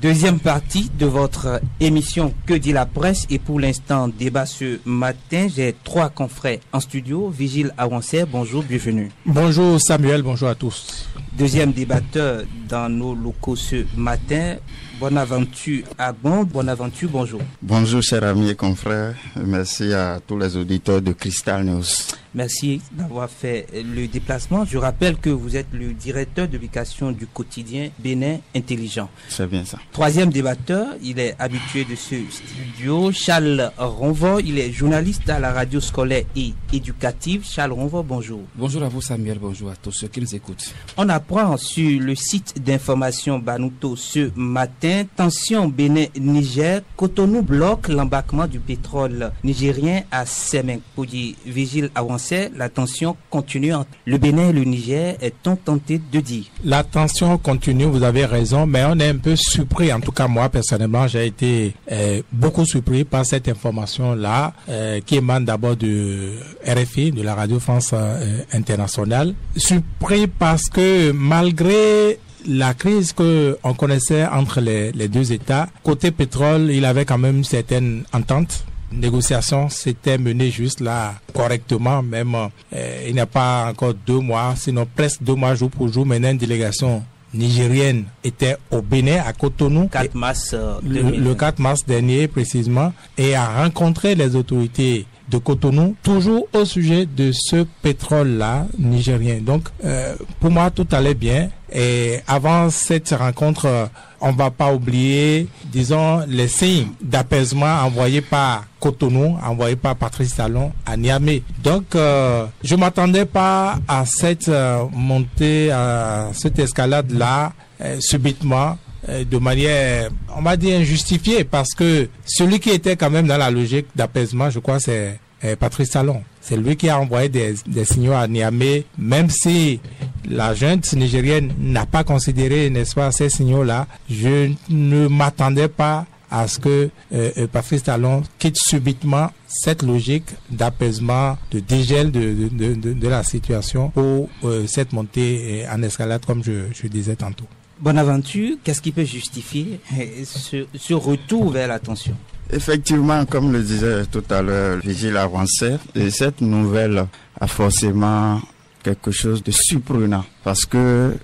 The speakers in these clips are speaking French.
Deuxième partie de votre émission Que dit la presse, et pour l'instant débat ce matin. J'ai trois confrères en studio. Vigile Awansé, bonjour, bienvenue. Bonjour Samuel, bonjour à tous. Deuxième débatteur dans nos locaux ce matin, Bonaventure Agbon. Bonaventure, bonjour. Bonjour chers amis et confrères, merci à tous les auditeurs de Crystal News. Merci d'avoir fait le déplacement. Je rappelle que vous êtes le directeur de publication du quotidien Bénin Intelligent. C'est bien ça. Troisième débatteur, il est habitué de ce studio, Charles Ronvaux. Il est journaliste à la radio scolaire et éducative. Charles Ronvaux, bonjour. Bonjour à vous Samuel, bonjour à tous ceux qui nous écoutent. On apprend sur le site d'information Banouto ce matin, tension Bénin-Niger, Cotonou bloque l'embarquement du pétrole nigérien à Semen. Pour dire Vigile Awansé, la tension continue entre le Bénin et le Niger, est-on tenté de dire? La tension continue, vous avez raison, mais on est un peu surpris. En tout cas, moi, personnellement, j'ai été beaucoup surpris par cette information-là, qui émane d'abord de RFI, de la Radio France Internationale. Surpris parce que malgré la crise qu'on connaissait entre les deux États, côté pétrole, il avait quand même certaines ententes. Négociations s'étaient menées juste là correctement, même il n'y a pas encore 2 mois, sinon presque 2 mois jour pour jour. Maintenant, une délégation nigérienne était au Bénin, à Cotonou, 4 mars le 4 mars dernier précisément, et a rencontré les autorités de Cotonou, toujours au sujet de ce pétrole-là nigérien. Donc, pour moi, tout allait bien. Et avant cette rencontre, on va pas oublier, disons, les signes d'apaisement envoyés par Cotonou, envoyés par Patrice Talon à Niamey. Donc, je m'attendais pas à cette montée, à cette escalade-là, subitement, de manière, on va dire, injustifiée, parce que celui qui était quand même dans la logique d'apaisement, je crois, c'est Patrice Talon. C'est lui qui a envoyé des signaux à Niamey, même si la junte nigérienne n'a pas considéré, n'est-ce pas, ces signaux-là. Je ne m'attendais pas à ce que Patrice Talon quitte subitement cette logique d'apaisement, de dégel de la situation pour cette montée en escalade, comme je disais tantôt. Bonaventure, qu'est-ce qui peut justifier ce retour vers la tension? Effectivement, comme le disait tout à l'heure Vigile Awansé, cette nouvelle a forcément quelque chose de surprenant, parce que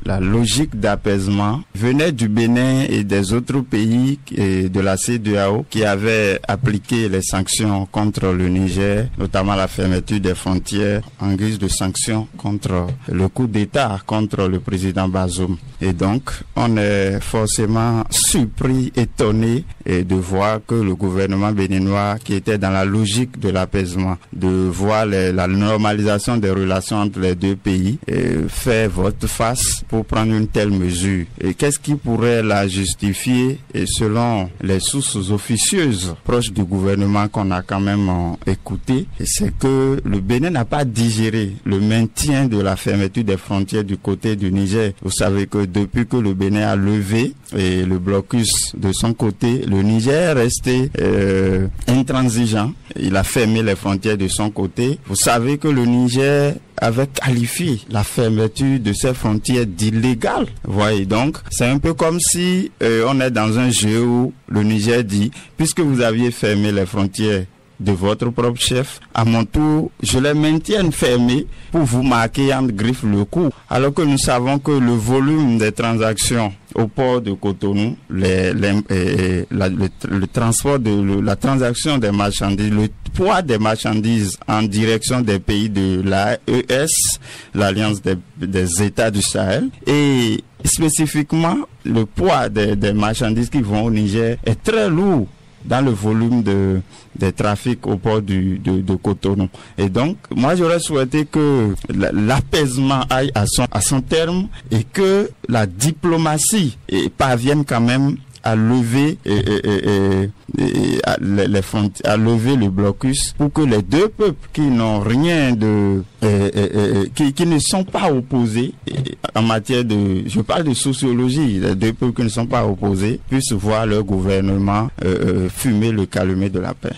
la logique d'apaisement venait du Bénin et des autres pays et de la CEDEAO qui avaient appliqué les sanctions contre le Niger, notamment la fermeture des frontières en guise de sanctions contre le coup d'État contre le président Bazoum. Et donc, on est forcément surpris, étonné de voir que le gouvernement béninois, qui était dans la logique de l'apaisement, de voir la normalisation des relations entre les deux pays, fait volte-face pour prendre une telle mesure. Et qu'est-ce qui pourrait la justifier? Et selon les sources officieuses proches du gouvernement qu'on a quand même écoutées, c'est que le Bénin n'a pas digéré le maintien de la fermeture des frontières du côté du Niger. Vous savez que depuis que le Bénin a levé et le blocus de son côté, le Niger est resté intransigeant. Il a fermé les frontières de son côté. Vous savez que le Niger avait qualifié la fermeture de ces frontières d'illégale. Voyez, donc, c'est un peu comme si on est dans un jeu où le Niger dit, puisque vous aviez fermé les frontières de votre propre chef, à mon tour, je les maintiens fermés pour vous marquer en griffe le coup. Alors que nous savons que le volume des transactions au port de Cotonou, le transport la transaction des marchandises, le poids des marchandises en direction des pays de l'AES, l'Alliance des États du Sahel, et spécifiquement le poids des marchandises qui vont au Niger est très lourd dans le volume des trafics au port de Cotonou. Et donc, moi j'aurais souhaité que l'apaisement aille à son terme et que la diplomatie parvienne quand même à lever à lever le blocus pour que les deux peuples qui n'ont rien de qui ne sont pas opposés en matière de, je parle de sociologie, les deux peuples qui ne sont pas opposés puissent voir leur gouvernement fumer le calumet de la paix.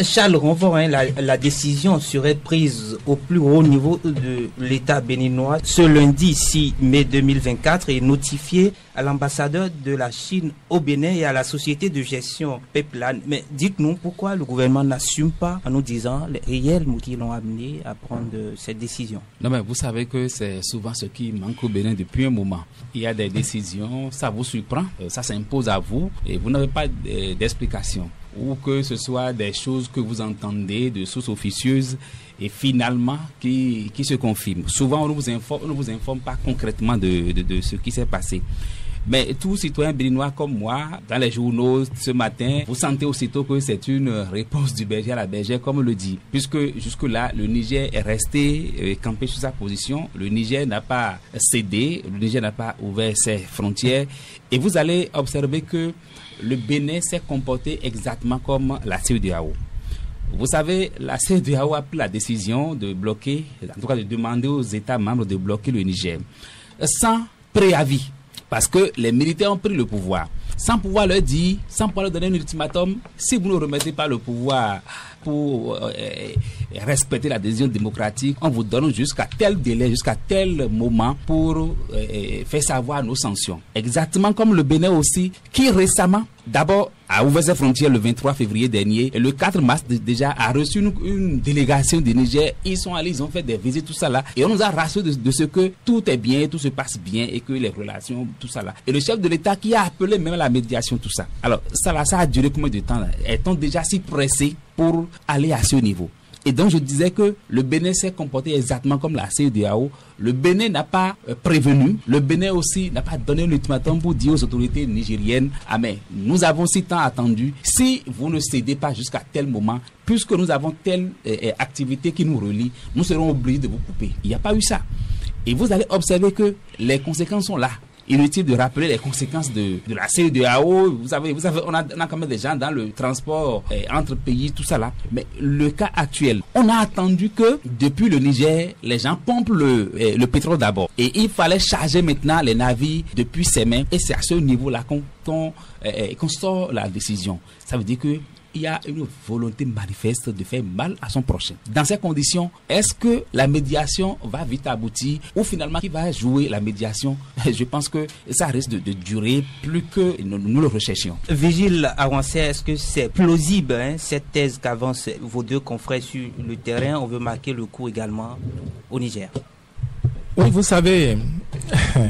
Charles Ronfort, la décision serait prise au plus haut niveau de l'État béninois ce lundi 6 mai 2024 et notifiée à l'ambassadeur de la Chine au Bénin et à la société de gestion Peplan. Mais dites-nous pourquoi le gouvernement n'assume pas en nous disant les réels mots qui l'ont amené à prendre cette décision. Non, mais vous savez que c'est souvent ce qui manque au Bénin depuis un moment. Il y a des décisions, ça vous surprend, ça s'impose à vous et vous n'avez pas d'explication. Ou que ce soit des choses que vous entendez de sources officieuses et finalement qui se confirment. Souvent, on ne vous informe pas concrètement de ce qui s'est passé. Mais tout citoyen béninois comme moi, dans les journaux ce matin, vous sentez aussitôt que c'est une réponse du berger à la bergère, comme on le dit. Puisque jusque-là, le Niger est resté campé sur sa position. Le Niger n'a pas cédé, le Niger n'a pas ouvert ses frontières. Et vous allez observer que le Bénin s'est comporté exactement comme la CEDEAO. Vous savez, la CEDEAO a pris la décision de bloquer, en tout cas de demander aux États membres de bloquer le Niger, sans préavis. Parce que les militaires ont pris le pouvoir, sans pouvoir leur dire, sans pouvoir leur donner un ultimatum, si vous ne remettez pas le pouvoir pour respecter la décision démocratique, on vous donne jusqu'à tel délai, jusqu'à tel moment pour faire savoir nos sanctions. Exactement comme le Bénin aussi, qui récemment, d'abord, a ouvert ses frontières le 23 février dernier et le 4 mars déjà a reçu une délégation du Niger. Ils sont allés, ils ont fait des visites, tout ça là. Et on nous a rassuré de ce que tout est bien, tout se passe bien et que les relations, tout ça là. Et le chef de l'État qui a appelé même la médiation, tout ça. Alors, ça là, ça a duré combien de temps là? Est-on déjà si pressé pour aller à ce niveau? Et donc je disais que le Bénin s'est comporté exactement comme la CEDEAO. Le Bénin n'a pas prévenu. Le Bénin aussi n'a pas donné un ultimatum pour dire aux autorités nigériennes: ah mais nous avons si tant attendu. Si vous ne cédez pas jusqu'à tel moment, puisque nous avons telle activité qui nous relie, nous serons obligés de vous couper. Il n'y a pas eu ça. Et vous allez observer que les conséquences sont là. Inutile de rappeler les conséquences de la CEDEAO. Vous savez, on a quand même des gens dans le transport entre pays, tout ça là. Mais le cas actuel, on a attendu que depuis le Niger, les gens pompent le pétrole d'abord. Et il fallait charger maintenant les navires depuis ses mains. Et c'est à ce niveau-là qu'on sort la décision. Ça veut dire que il y a une volonté manifeste de faire mal à son prochain. Dans ces conditions, est-ce que la médiation va vite aboutir ou finalement qui va jouer la médiation? Je pense que ça risque de durer plus que nous le recherchions. Vigile Awansé, est-ce que c'est plausible cette thèse qu'avancent vos deux confrères sur le terrain? On veut marquer le coup également au Niger. Oui, vous savez,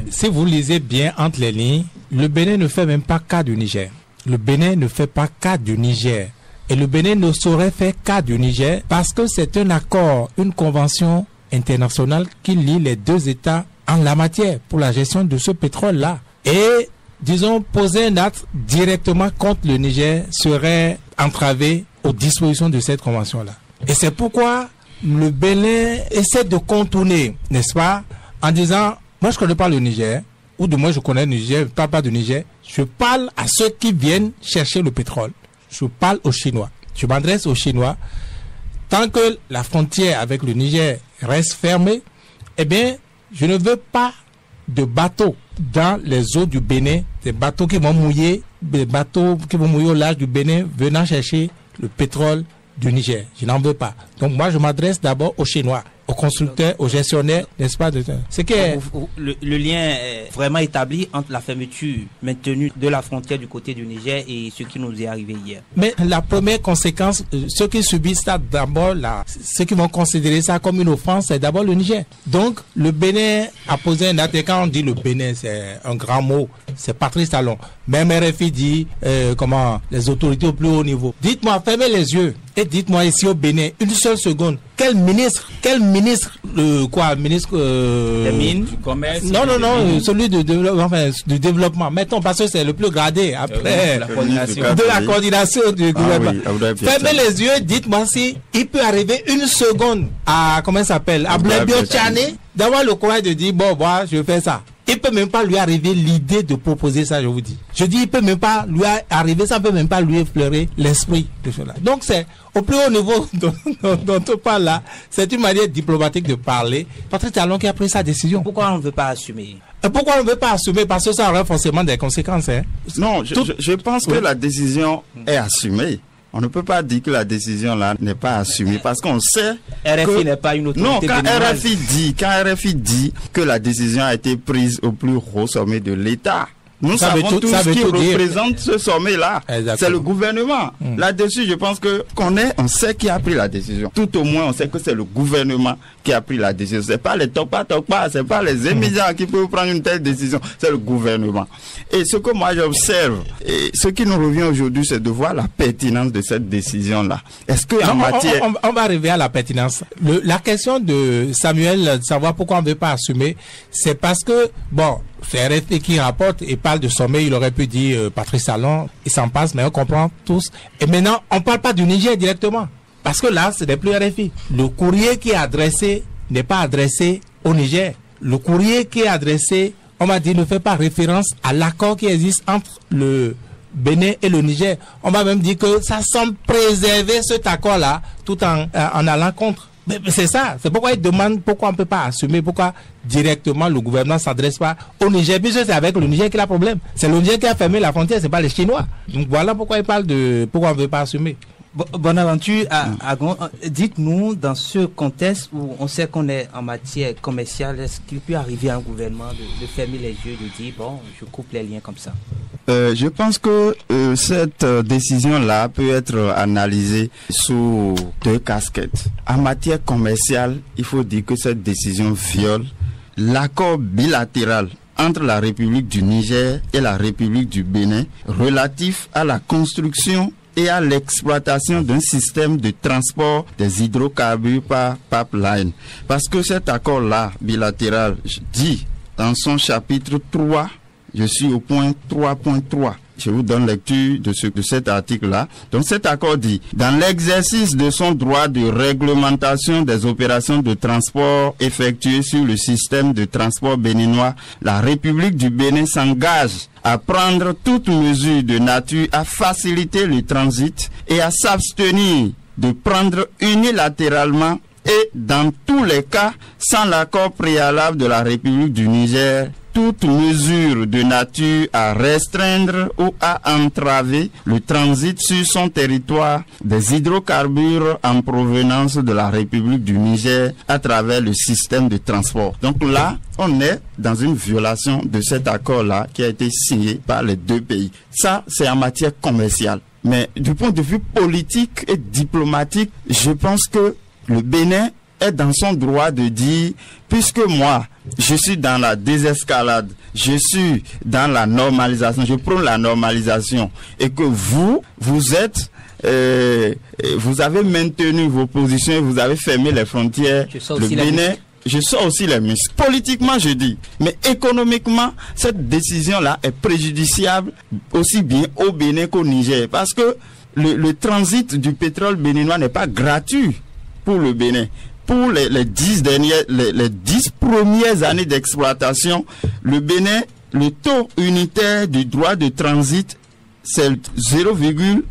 si vous lisez bien entre les lignes, le Bénin ne fait même pas cas du Niger. Le Bénin ne fait pas cas du Niger. Et le Bénin ne saurait faire cas du Niger parce que c'est un accord, une convention internationale qui lie les deux États en la matière pour la gestion de ce pétrole-là. Et, disons, poser un acte directement contre le Niger serait entravé aux dispositions de cette convention-là. Et c'est pourquoi le Bénin essaie de contourner, n'est-ce pas, en disant, moi je ne connais pas le Niger, ou de moi je connais le Niger, je ne parle pas du Niger, je parle à ceux qui viennent chercher le pétrole. Je parle aux Chinois. Je m'adresse aux Chinois. Tant que la frontière avec le Niger reste fermée, eh bien, je ne veux pas de bateaux dans les eaux du Bénin, des bateaux qui vont mouiller au large du Bénin venant chercher le pétrole du Niger. Je n'en veux pas. Donc moi, je m'adresse d'abord aux Chinois, aux constructeurs, aux gestionnaires, n'est-ce pas? Le lien est vraiment établi entre la fermeture maintenue de la frontière du côté du Niger et ce qui nous est arrivé hier. Mais la première conséquence, ceux qui subissent ça d'abord, ceux qui vont considérer ça comme une offense, c'est d'abord le Niger. Donc le Bénin a posé un acte. Et quand on dit le Bénin, c'est un grand mot. C'est Patrice Talon. Même RFI dit les autorités au plus haut niveau. Dites-moi, fermez les yeux et dites-moi ici au Bénin, une seule seconde, quel ministre des mines, du commerce, celui du développement. Mettons, parce que c'est le plus gradé après de la coordination du gouvernement. Fermez les yeux, dites-moi si il peut arriver une seconde à Blaise Tchane d'avoir le courage de dire bon, voilà, je fais ça. il peut même pas lui arriver l'idée de proposer ça, je vous dis. Je dis, il peut même pas lui arriver, ça peut même pas lui effleurer l'esprit de cela. Donc c'est au plus haut niveau dont on parle là, c'est une manière diplomatique de parler. Patrice Talon qui a pris sa décision. Pourquoi on ne veut pas assumer? Pourquoi on ne veut pas assumer? Parce que ça aura forcément des conséquences. Hein. Non, je pense que la décision est assumée. On ne peut pas dire que la décision là n'est pas assumée parce qu'on sait RFI n'est pas une autorité. Non, quand RFI dit que la décision a été prise au plus haut sommet de l'État, nous savons tous ce qui représente ce sommet-là. C'est le gouvernement. Là-dessus, je pense que on sait qui a pris la décision. Tout au moins, on sait que c'est le gouvernement qui a pris la décision. C'est pas les Tokpa, c'est pas les émigrants qui peuvent prendre une telle décision. C'est le gouvernement. Et ce que moi j'observe, et ce qui nous revient aujourd'hui, c'est de voir la pertinence de cette décision-là. Est-ce que en matière... on va arriver à la pertinence. La question de Samuel, de savoir pourquoi on ne veut pas assumer, c'est parce que, bon, c'est RFI qui rapporte et parle de sommet, il aurait pu dire Patrice Talon, il s'en passe, mais on comprend tous. Et maintenant, on ne parle pas du Niger directement. Parce que là, ce n'est plus RFI. Le courrier qui est adressé n'est pas adressé au Niger. Le courrier qui est adressé, on m'a dit, ne fait pas référence à l'accord qui existe entre le Bénin et le Niger. On m'a même dit que ça semble préserver cet accord-là tout en allant contre. Mais c'est ça, c'est pourquoi il demande pourquoi on ne peut pas assumer, pourquoi directement le gouvernement ne s'adresse pas au Niger, puisque c'est avec le Niger qu'il a problème. C'est le Niger qui a fermé la frontière, c'est pas les Chinois. Donc voilà pourquoi il parle de pourquoi on ne veut pas assumer. Bonaventure, dites-nous, dans ce contexte où on sait qu'on est en matière commerciale, est-ce qu'il peut arriver à un gouvernement de fermer les yeux, de dire, bon, je coupe les liens comme ça? Je pense que cette décision-là peut être analysée sous deux casquettes. En matière commerciale, il faut dire que cette décision viole l'accord bilatéral entre la République du Niger et la République du Bénin relatif à la construction et à l'exploitation d'un système de transport des hydrocarbures par pipeline. Parce que cet accord-là, bilatéral, dit dans son chapitre 3, je suis au point 3.3. Je vous donne lecture de cet article-là. Donc cet accord dit, dans l'exercice de son droit de réglementation des opérations de transport effectuées sur le système de transport béninois, la République du Bénin s'engage à prendre toute mesure de nature à faciliter le transit et à s'abstenir de prendre unilatéralement et dans tous les cas sans l'accord préalable de la République du Niger toute mesure de nature à restreindre ou à entraver le transit sur son territoire des hydrocarbures en provenance de la République du Niger à travers le système de transport. Donc là, on est dans une violation de cet accord-là qui a été signé par les deux pays. Ça, c'est en matière commerciale. Mais du point de vue politique et diplomatique, je pense que le Bénin est dans son droit de dire, puisque moi, je suis dans la désescalade, je suis dans la normalisation, je prends la normalisation, et que vous êtes, vous avez maintenu vos positions et vous avez fermé les frontières, le Bénin, je sors aussi les muscles. Politiquement, je dis, mais économiquement, cette décision-là est préjudiciable aussi bien au Bénin qu'au Niger, parce que le transit du pétrole béninois n'est pas gratuit pour le Bénin. Pour les 10 premières années d'exploitation, le Bénin, le taux unitaire du droit de transit, c'est 0,50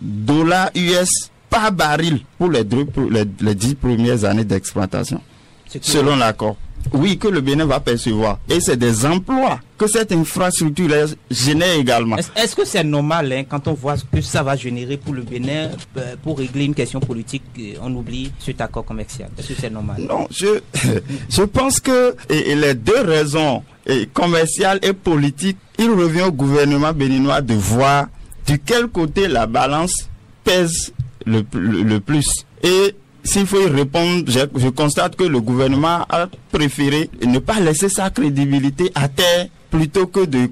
$ US par baril pour les 10 premières années d'exploitation, selon l'accord. Oui, que le Bénin va percevoir. Et c'est des emplois que cette infrastructure génère également. Est-ce que c'est normal, hein, quand on voit ce que ça va générer pour le Bénin, pour régler une question politique, on oublie cet accord commercial? Est-ce que c'est normal? Non, je pense que les deux raisons, commerciales et politiques, il revient au gouvernement béninois de voir de quel côté la balance pèse le plus. Et s'il faut y répondre, je constate que le gouvernement a préféré ne pas laisser sa crédibilité à terre plutôt que de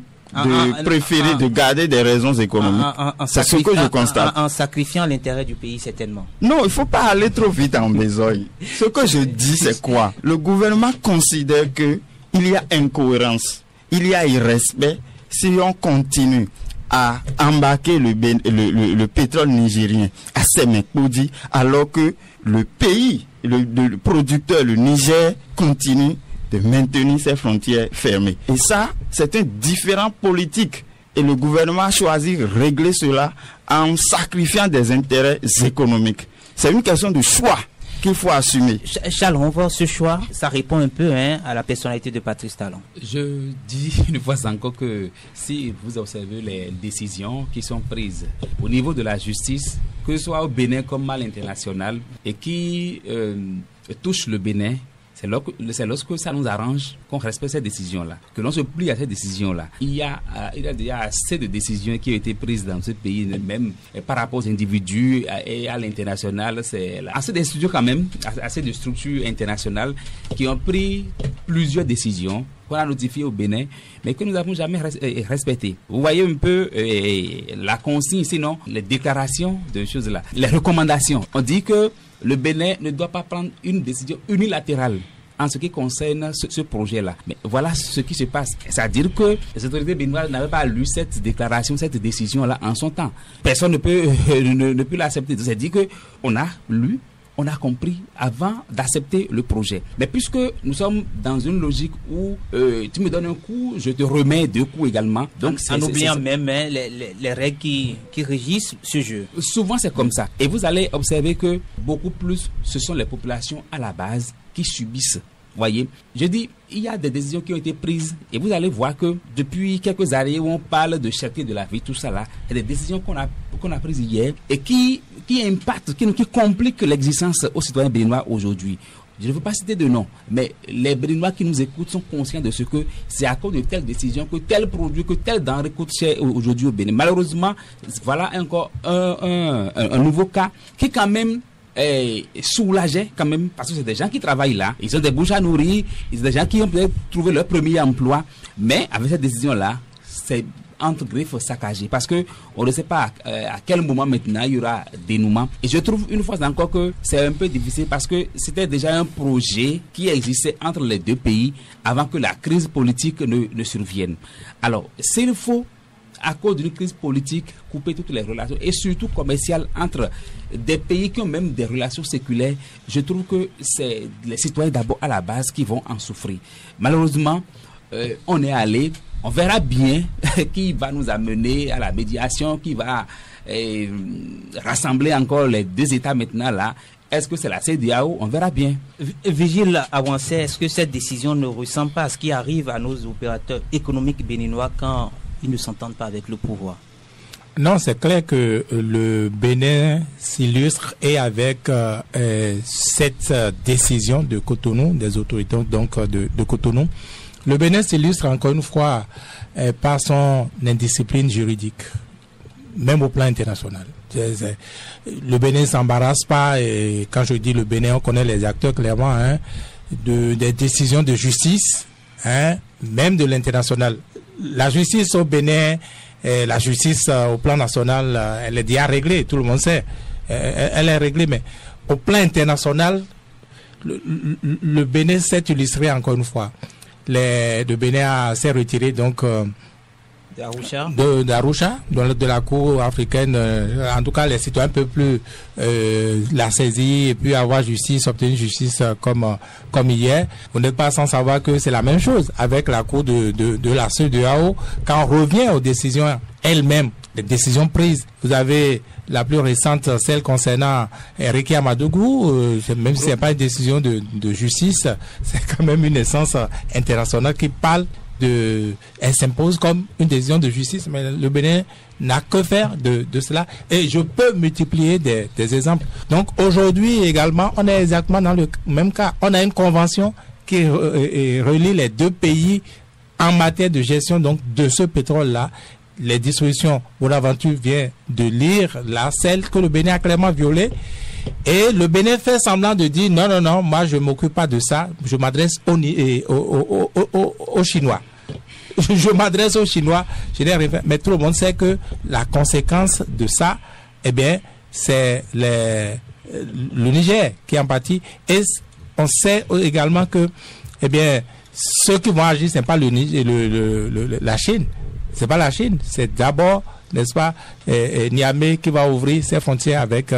préférer de garder des raisons économiques. C'est ce que je constate. En sacrifiant l'intérêt du pays, certainement. Non, il ne faut pas aller trop vite en besogne. Ce que je dis, c'est quoi? Le gouvernement considère qu'il y a incohérence, il y a irrespect si on continue à embarquer le pétrole nigérien à Semenkoudi, alors que le pays, le producteur, le Niger, continue de maintenir ces frontières fermées. Et ça, c'est un différent politique. Et le gouvernement a choisi de régler cela en sacrifiant des intérêts économiques. C'est une question de choix qu'il faut assumer. Charles, on voit ce choix, ça répond un peu à la personnalité de Patrice Talon. Je dis une fois encore que si vous observez les décisions qui sont prises au niveau de la justice, que ce soit au Bénin comme à l'international, et qui touchent le Bénin, c'est lorsque ça nous arrange qu'on respecte ces décisions-là, que l'on se plie à ces décisions-là. Il y a déjà assez de décisions qui ont été prises dans ce pays, même par rapport aux individus et à l'international. C'est assez d'institutions quand même, assez de structures internationales qui ont pris plusieurs décisions qu'on a notifiées au Bénin, mais que nous n'avons jamais respectées. Vous voyez un peu la consigne, sinon les déclarations de choses là, les recommandations. On dit que le Bénin ne doit pas prendre une décision unilatérale en ce qui concerne ce projet-là. Mais voilà ce qui se passe. C'est-à-dire que les autorités béninoises n'avaient pas lu cette déclaration, cette décision-là en son temps. Personne ne peut l'accepter. C'est-à-dire qu'on a lu, on a compris avant d'accepter le projet. Mais puisque nous sommes dans une logique où tu me donnes un coup, je te remets 2 coups également. Donc en oubliant même les règles qui régissent ce jeu. Souvent c'est comme ça. Et vous allez observer que beaucoup plus, ce sont les populations à la base qui subissent. Voyez, je dis, il y a des décisions qui ont été prises et vous allez voir que depuis quelques années où on parle de cherté de la vie, tout ça là, il y a des décisions qu'on a prises hier et qui impactent, qui compliquent l'existence aux citoyens béninois aujourd'hui. Je ne veux pas citer de nom, mais les Béninois qui nous écoutent sont conscients de ce que c'est à cause de telle décision que tel produit, que tel denrée coûte cher aujourd'hui au Bénin. Malheureusement, voilà encore un nouveau cas qui quand même soulageait quand même, parce que c'est des gens qui travaillent là, ils ont des bouches à nourrir, c'est des gens qui ont peut-être trouvé leur premier emploi, mais avec cette décision-là, c'est entre griffes saccagées, parce que on ne sait pas à quel moment maintenant il y aura dénouement. Et je trouve une fois encore que c'est un peu difficile parce que c'était déjà un projet qui existait entre les deux pays avant que la crise politique ne survienne. Alors, s'il faut, à cause d'une crise politique, couper toutes les relations et surtout commerciales entre des pays qui ont même des relations séculaires, je trouve que c'est les citoyens d'abord à la base qui vont en souffrir. Malheureusement, on est allé, on verra bien qui va nous amener à la médiation, qui va rassembler encore les deux États maintenant là. Est-ce que c'est la CEDEAO? On verra bien. Vigile avancé, est-ce que cette décision ne ressemble pas à ce qui arrive à nos opérateurs économiques béninois quand ils ne s'entendent pas avec le pouvoir? Non, c'est clair que le Bénin s'illustre et avec cette décision de Cotonou, des autorités donc de Cotonou, le Bénin s'illustre encore une fois par son indiscipline juridique, même au plan international. Le Bénin ne s'embarrasse pas, et quand je dis le Bénin, on connaît les acteurs clairement, des décisions de justice, même de l'international. La justice au Bénin, la justice au plan national, elle est déjà réglée, tout le monde sait. Elle est réglée, mais au plan international, le Bénin s'est illustré encore une fois. Le Bénin s'est retiré donc d'Arusha, de la Cour africaine. En tout cas, les citoyens ne peuvent plus la saisir et puis avoir justice, obtenir justice comme hier. Vous n'êtes pas sans savoir que c'est la même chose avec la Cour de la CEDEAO. Quand on revient aux décisions elles-mêmes, les décisions prises, vous avez la plus récente, celle concernant Ricky Amadougou, même si ce n'est pas une décision de justice, c'est quand même une instance internationale qui parle elle s'impose comme une décision de justice, mais le Bénin n'a que faire de cela. Et je peux multiplier des exemples. Donc aujourd'hui également, on est exactement dans le même cas. On a une convention qui relie les deux pays en matière de gestion donc de ce pétrole-là. Les dispositions, Bonaventure vient de lire là, celle que le Bénin a clairement violée. Et le Bénin fait semblant de dire non, moi je ne m'occupe pas de ça, je m'adresse aux Chinois. Je m'adresse aux Chinois, mais tout le monde sait que la conséquence de ça, eh bien, c'est le Niger qui en pâtit. Et on sait également que, eh bien, ceux qui vont agir, ce n'est pas la Chine. C'est pas la Chine, c'est d'abord, n'est-ce pas, Niamey qui va ouvrir ses frontières avec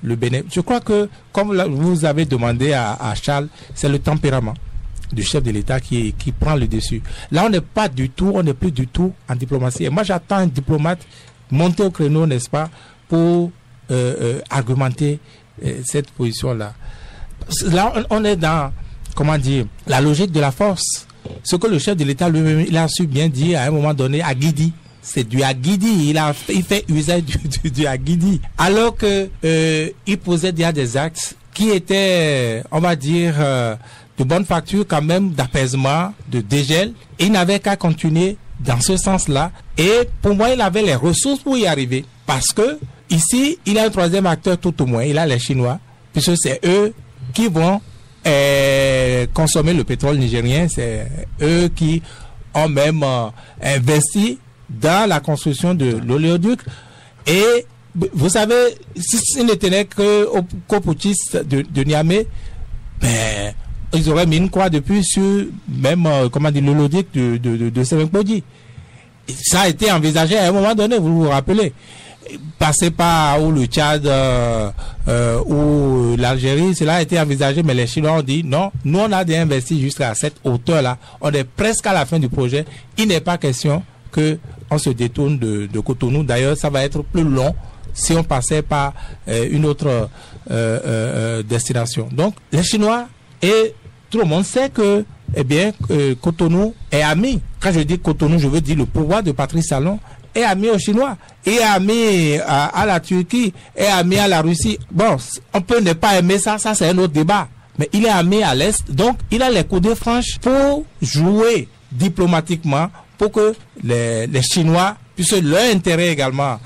le Bénin. Je crois que, comme vous avez demandé à Charles, c'est le tempérament. du chef de l'État qui prend le dessus. Là, on n'est plus du tout en diplomatie. Et moi, j'attends un diplomate monter au créneau, n'est-ce pas, pour argumenter cette position-là. Là, on est dans, comment dire, la logique de la force. Ce que le chef de l'État lui-même, il a su bien dire à un moment donné à Guidi. C'est du Aguidi, il fait usage du Aguidi. Alors que il posait déjà des actes qui étaient, on va dire, de bonne facture quand même, d'apaisement, de dégel. Il n'avait qu'à continuer dans ce sens-là. Et pour moi, il avait les ressources pour y arriver. Parce que ici, il y a un troisième acteur tout au moins. Il a les Chinois, puisque c'est eux qui vont consommer le pétrole nigérien. C'est eux qui ont même investi dans la construction de l'oléoduc. Et vous savez, s'il ne tenait qu'aux putschistes de Niamey, ben, ils auraient mis une croix depuis sur même l'oléoduc de Semenkpodji. Ça a été envisagé à un moment donné, vous vous rappelez. Passer par ou le Tchad ou l'Algérie, cela a été envisagé, mais les Chinois ont dit non, nous on a investi jusqu'à cette hauteur-là. On est presque à la fin du projet. Il n'est pas question que on se détourne de Cotonou. D'ailleurs, ça va être plus long si on passait par une autre destination. Donc, les Chinois et tout le monde sait que, eh bien, Cotonou est ami. Quand je dis Cotonou, je veux dire le pouvoir de Patrice Talon est ami aux Chinois, est ami à la Turquie, est ami à la Russie. Bon, on peut ne pas aimer ça c'est un autre débat. Mais il est ami à l'Est, donc il a les coudes franches pour jouer diplomatiquement pour que les Chinois, puisque leurs intérêts également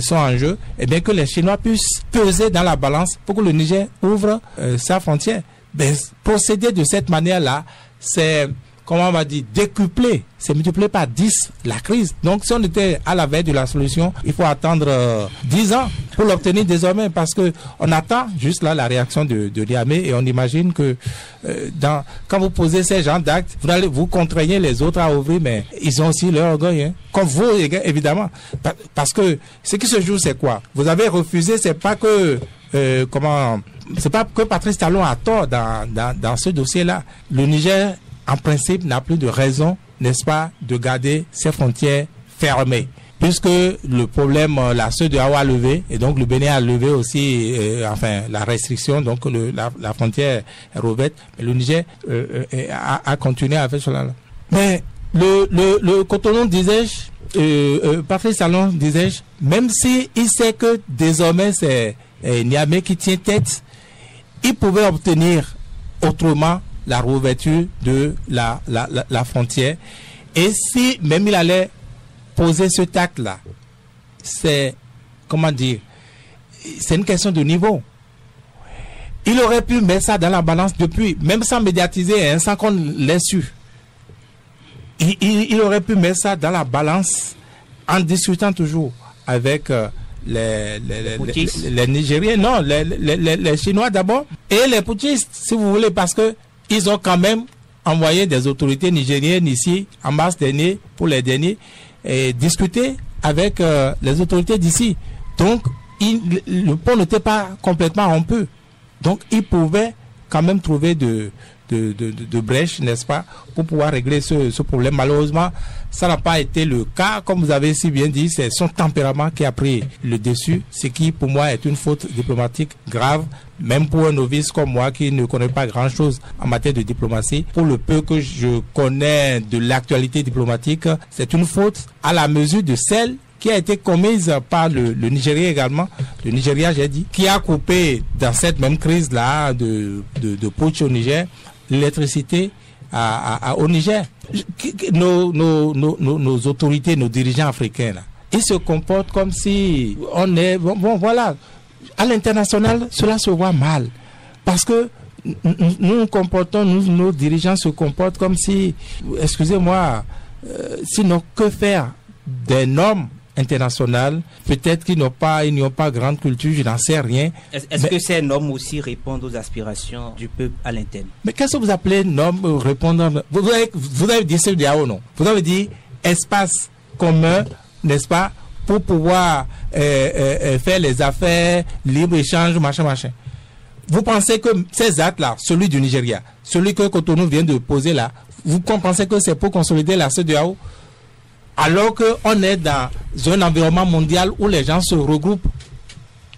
sont en jeu, et bien que les Chinois puissent peser dans la balance pour que le Niger ouvre sa frontière. Ben, procéder de cette manière-là, c'est, comment on va dire, décupler, c'est multiplier par 10 la crise. Donc si on était à la veille de la solution, il faut attendre 10 ans pour l'obtenir désormais, parce que on attend juste là la réaction de Niamey, et on imagine que quand vous posez ces genres d'actes, vous contraignez les autres à ouvrir, mais ils ont aussi leur orgueil, hein, comme vous évidemment, parce que ce qui se joue, c'est quoi? Vous avez refusé, c'est pas que c'est pas que Patrice Talon a tort dans ce dossier-là. Le Niger, en principe, n'a plus de raison, n'est-ce pas, de garder ses frontières fermées. Puisque le problème, la ceux de Hawa a levé, et donc le Bénin a levé aussi, la restriction, donc la frontière est rouverte, mais le Niger a continué à faire cela. Mais le Cotonou, disais-je, Patrice Talon, disais-je, même si il sait que désormais c'est Niamey qui tient tête, il pouvait obtenir autrement la réouverture de la frontière. Et si même il allait poser ce acte-là, c'est, comment dire, c'est une question de niveau. Il aurait pu mettre ça dans la balance depuis, même sans médiatiser, hein, sans qu'on l'ait su. Il aurait pu mettre ça dans la balance en discutant toujours avec les Nigériens, non, les Chinois d'abord, et les putschistes, si vous voulez, parce que ils ont quand même envoyé des autorités nigériennes ici en mars dernier, pour les derniers, et discuter avec les autorités d'ici. Donc, le pont n'était pas complètement rompu. Donc, ils pouvaient quand même trouver de brèches, n'est-ce pas, pour pouvoir régler ce problème. Malheureusement, ça n'a pas été le cas. Comme vous avez si bien dit, c'est son tempérament qui a pris le dessus, ce qui pour moi est une faute diplomatique grave, même pour un novice comme moi qui ne connaît pas grand-chose en matière de diplomatie. Pour le peu que je connais de l'actualité diplomatique, c'est une faute à la mesure de celle qui a été commise par le Nigeria également, le Nigeria, j'ai dit, qui a coupé dans cette même crise-là de putsch au Niger, l'électricité au Niger. Nos autorités, nos dirigeants africains, là, ils se comportent comme si on est... Bon, voilà. À l'international, cela se voit mal. Parce que nous comportons, nos dirigeants se comportent comme si, excusez-moi, sinon que faire des normes internationales, peut-être qu'ils n'ont pas grande culture, je n'en sais rien. Est-ce que ces normes aussi répondent aux aspirations du peuple à l'interne? Mais qu'est-ce que vous appelez normes répondant? Vous avez dit CEDEAO, non? Vous avez dit espace commun, n'est-ce pas, pour pouvoir faire les affaires, libre-échange, machin. vous pensez que ces actes-là, celui du Nigeria, celui que Cotonou vient de poser là, vous pensez que c'est pour consolider la CEDEAO, alors qu'on est dans un environnement mondial où les gens se regroupent,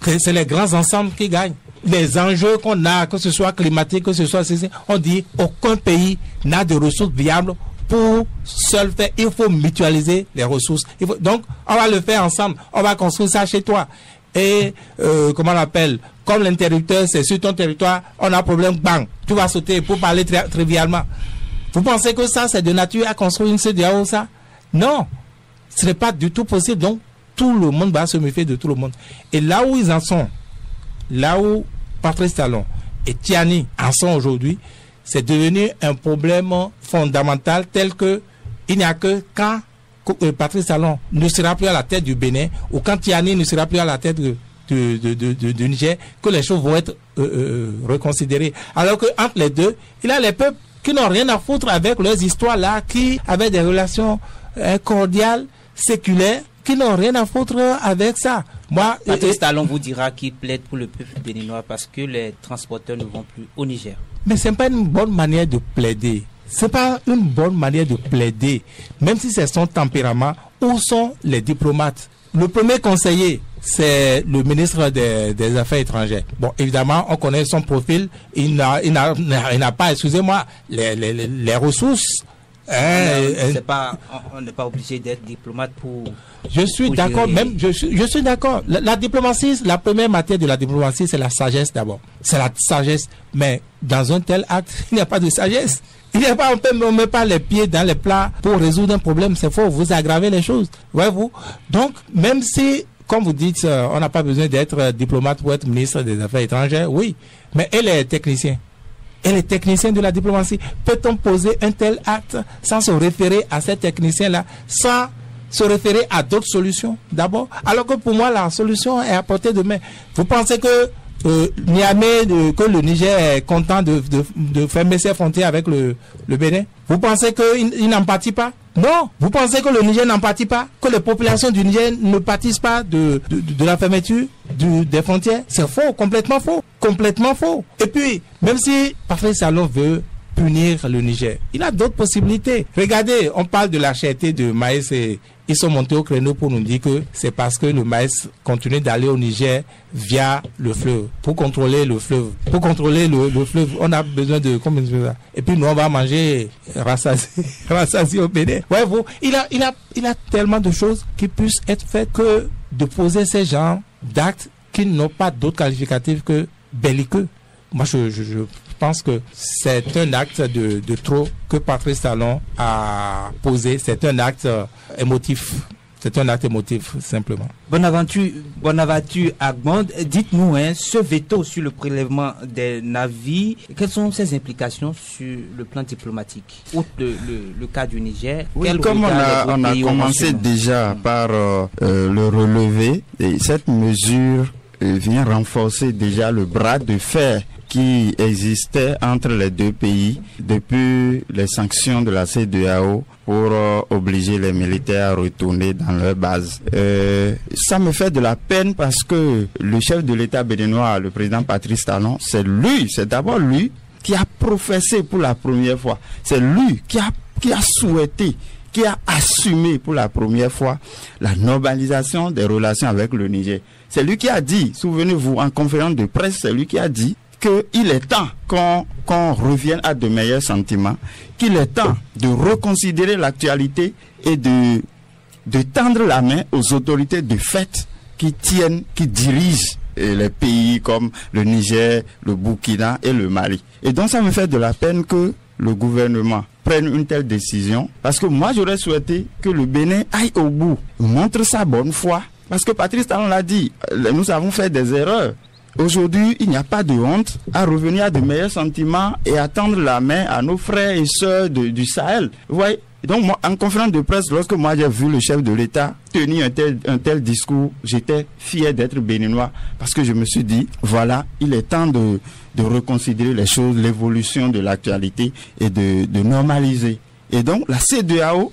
que c'est les grands ensembles qui gagnent. Les enjeux qu'on a, que ce soit climatique, que ce soit on dit aucun pays n'a de ressources viables pour seul faire. Il faut mutualiser les ressources. Donc, on va le faire ensemble. On va construire ça chez toi. Et, comment on appelle, comme l'interrupteur, c'est sur ton territoire, on a un problème, bang, tu vas sauter pour parler trivialement. Vous pensez que ça, c'est de nature à construire une CEDEAO, ça? Non. Ce n'est pas du tout possible. Donc, tout le monde va se méfier de tout le monde. Et là où ils en sont, là où Patrice Talon et Tiani en sont aujourd'hui, c'est devenu un problème fondamental tel que il n'y a que quand Patrice Talon ne sera plus à la tête du Bénin ou quand Tiani ne sera plus à la tête du Niger que les choses vont être reconsidérées. Alors que entre les deux, il y a les peuples qui n'ont rien à foutre avec leurs histoires là, qui avaient des relations cordiales, séculaires, qui n'ont rien à foutre avec ça. Moi, Patrice Talon vous dira qu'il plaide pour le peuple béninois parce que les transporteurs ne vont plus au Niger. Mais c'est pas une bonne manière de plaider. C'est pas une bonne manière de plaider. Même si c'est son tempérament, où sont les diplomates? Le premier conseiller, c'est le ministre des Affaires étrangères. Bon, évidemment, on connaît son profil. Il n'a pas, excusez-moi, les ressources. On n'est pas obligé d'être diplomate pour... Je suis d'accord, même je suis d'accord. La diplomatie, la première matière de la diplomatie, c'est la sagesse d'abord. C'est la sagesse. Mais dans un tel acte, il n'y a pas de sagesse. Il n'y a pas, on ne met pas les pieds dans les plats pour résoudre un problème. C'est faux, vous aggravez les choses. Voyez-vous. Donc, même si, comme vous dites, on n'a pas besoin d'être diplomate pour être ministre des Affaires étrangères, oui. Mais elle est technicien. Et les techniciens de la diplomatie, peut-on poser un tel acte sans se référer à ces techniciens-là, sans se référer à d'autres solutions d'abord? Alors que pour moi, la solution est à portée de main. Vous pensez que Niamey, que le Niger est content de fermer ses frontières avec le Bénin? Vous pensez qu'il n'en pâtit pas? Non. Vous pensez que le Niger n'en pâtit pas? Que les populations du Niger ne pâtissent pas de la fermeture des frontières? C'est faux, complètement faux. Complètement faux. Et puis, même si Patrice Talon veut punir le Niger, il a d'autres possibilités. Regardez, on parle de la cherté de maïs et ils sont montés au créneau pour nous dire que c'est parce que le maïs continue d'aller au Niger via le fleuve. Pour contrôler le fleuve. Pour contrôler le fleuve, on a besoin de combien de choses? Et puis nous, on va manger rassasié au Bénin. Ouais, il a tellement de choses qui puissent être faites que de poser ces genres d'actes qui n'ont pas d'autres qualificatifs que belliqueux. Moi, je pense que c'est un acte de trop que Patrice Talon a posé. C'est un acte émotif. C'est un acte émotif, simplement. Bonaventure Agbon, dites-nous, ce veto sur le prélèvement des navires, quelles sont ses implications sur le plan diplomatique? Outre le cas du Niger, oui, comme on a commencé déjà par le relever, et cette mesure vient renforcer déjà le bras de fer qui existait entre les deux pays depuis les sanctions de la CEDEAO pour obliger les militaires à retourner dans leur base. Ça me fait de la peine parce que le chef de l'État béninois, le président Patrice Talon, c'est d'abord lui qui a professé pour la première fois. C'est lui qui a souhaité, qui a assumé pour la première fois la normalisation des relations avec le Niger. C'est lui qui a dit, souvenez-vous, en conférence de presse, c'est lui qui a dit qu'il est temps qu'on revienne à de meilleurs sentiments, qu'il est temps de reconsidérer l'actualité et de tendre la main aux autorités de fait qui dirigent les pays comme le Niger, le Burkina et le Mali. Et donc ça me fait de la peine que le gouvernement prenne une telle décision, parce que moi j'aurais souhaité que le Bénin aille au bout, montre sa bonne foi, parce que Patrice Talon l'a dit, nous avons fait des erreurs. Aujourd'hui, il n'y a pas de honte à revenir à de meilleurs sentiments et à tendre la main à nos frères et sœurs du Sahel. Vous voyez? Donc, moi, en conférence de presse, lorsque moi j'ai vu le chef de l'État tenir un tel discours, j'étais fier d'être béninois parce que je me suis dit, voilà, il est temps de reconsidérer les choses, l'évolution de l'actualité et de normaliser. Et donc, la CEDEAO,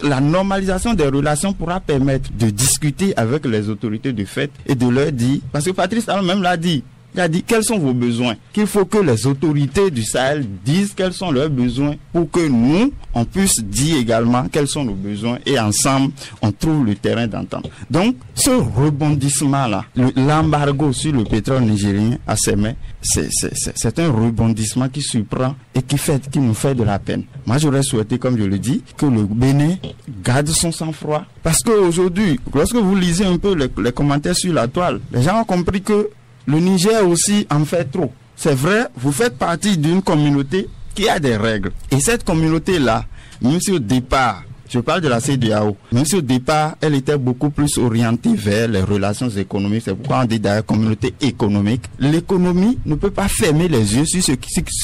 la normalisation des relations pourra permettre de discuter avec les autorités de fait et de leur dire, parce que Patrice Talon même l'a dit, Il a dit quels sont vos besoins, qu'il faut que les autorités du Sahel disent quels sont leurs besoins pour que nous, on puisse dire également quels sont nos besoins et ensemble, on trouve le terrain d'entente. Donc, ce rebondissement-là, l'embargo sur le pétrole nigérien à ses mains, c'est un rebondissement qui surprend et qui nous fait de la peine. Moi, j'aurais souhaité, comme je le dis, que le Bénin garde son sang-froid. Parce qu'aujourd'hui, lorsque vous lisez un peu les commentaires sur la toile, les gens ont compris que le Niger aussi en fait trop. C'est vrai, vous faites partie d'une communauté qui a des règles. Et cette communauté-là, même si au départ, je parle de la CEDEAO, même si au départ, elle était beaucoup plus orientée vers les relations économiques, c'est pourquoi on dit d'ailleurs communauté économique. L'économie ne peut pas fermer les yeux sur ce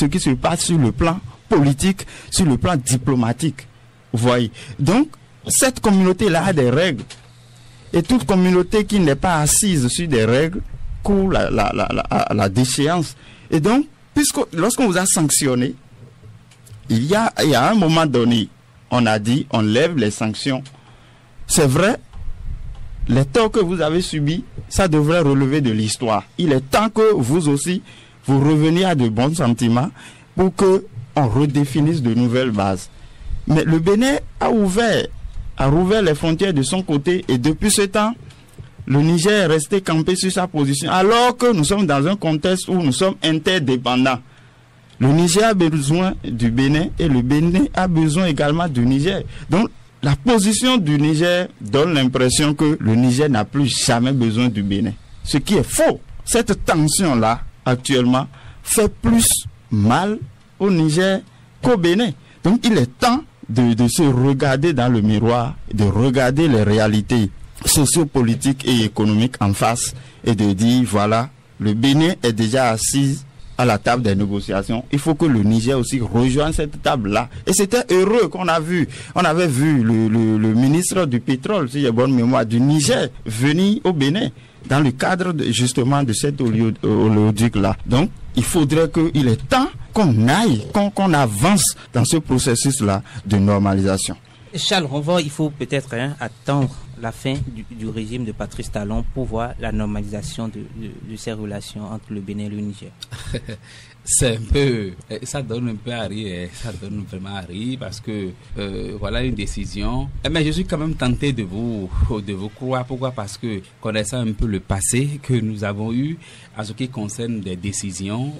qui se passe sur le plan politique, sur le plan diplomatique. Vous voyez. Donc, cette communauté-là a des règles. Et toute communauté qui n'est pas assise sur des règles court la déchéance. Et donc, lorsqu'on vous a sanctionné, il y a un moment donné, on a dit, on lève les sanctions. C'est vrai, les torts que vous avez subis, ça devrait relever de l'histoire. Il est temps que vous aussi, vous reveniez à de bons sentiments pour qu'on redéfinisse de nouvelles bases. Mais le Bénin a rouvert les frontières de son côté et depuis ce temps, le Niger est resté campé sur sa position alors que nous sommes dans un contexte où nous sommes interdépendants. Le Niger a besoin du Bénin et le Bénin a besoin également du Niger. Donc, la position du Niger donne l'impression que le Niger n'a plus jamais besoin du Bénin. Ce qui est faux. Cette tension-là, actuellement, fait plus mal au Niger qu'au Bénin. Donc, il est temps de se regarder dans le miroir, de regarder les réalités sociopolitiques et économiques en face et de dire, voilà, le Bénin est déjà assis à la table des négociations. Il faut que le Niger aussi rejoigne cette table-là. Et c'était heureux qu'on a vu. On avait vu le ministre du pétrole, si j'ai bonne mémoire, du Niger venir au Bénin dans le cadre justement de cet oléoduc-là. Donc, il faudrait qu'il est temps qu'on aille, qu'on avance dans ce processus-là de normalisation. Charles Ronvon, il faut peut-être attendre la fin du régime de Patrice Talon pour voir la normalisation de ces relations entre le Bénin et le Niger. C'est un peu, ça donne un peu à rire, ça donne vraiment à rire parce que voilà une décision. Mais je suis quand même tenté de vous croire. Pourquoi? Parce que connaissant un peu le passé que nous avons eu en ce qui concerne des décisions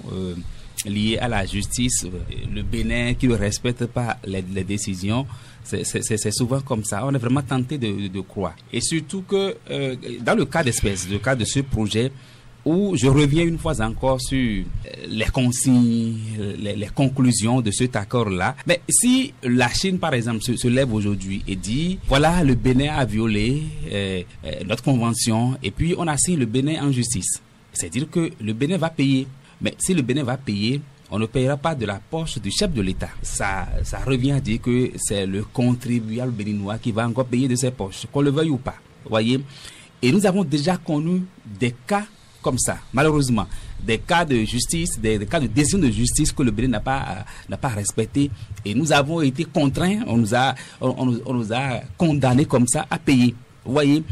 liées à la justice, le Bénin qui ne respecte pas les décisions. C'est souvent comme ça. On est vraiment tenté de croire. Et surtout que dans le cas d'espèce, le cas de ce projet, où je reviens une fois encore sur les consignes, les conclusions de cet accord-là. Mais si la Chine, par exemple, se lève aujourd'hui et dit, voilà, le Bénin a violé notre convention et puis on a signé le Bénin en justice. C'est-à-dire que le Bénin va payer. Mais si le Bénin va payer, on ne payera pas de la poche du chef de l'État. Ça revient à dire que c'est le contribuable béninois qui va encore payer de ses poches, qu'on le veuille ou pas. Voyez. Et nous avons déjà connu des cas comme ça, malheureusement, des cas de justice, des cas de décision de justice que le Bénin n'a pas respecté. Et nous avons été contraints, on nous a condamnés comme ça à payer. Vous voyez.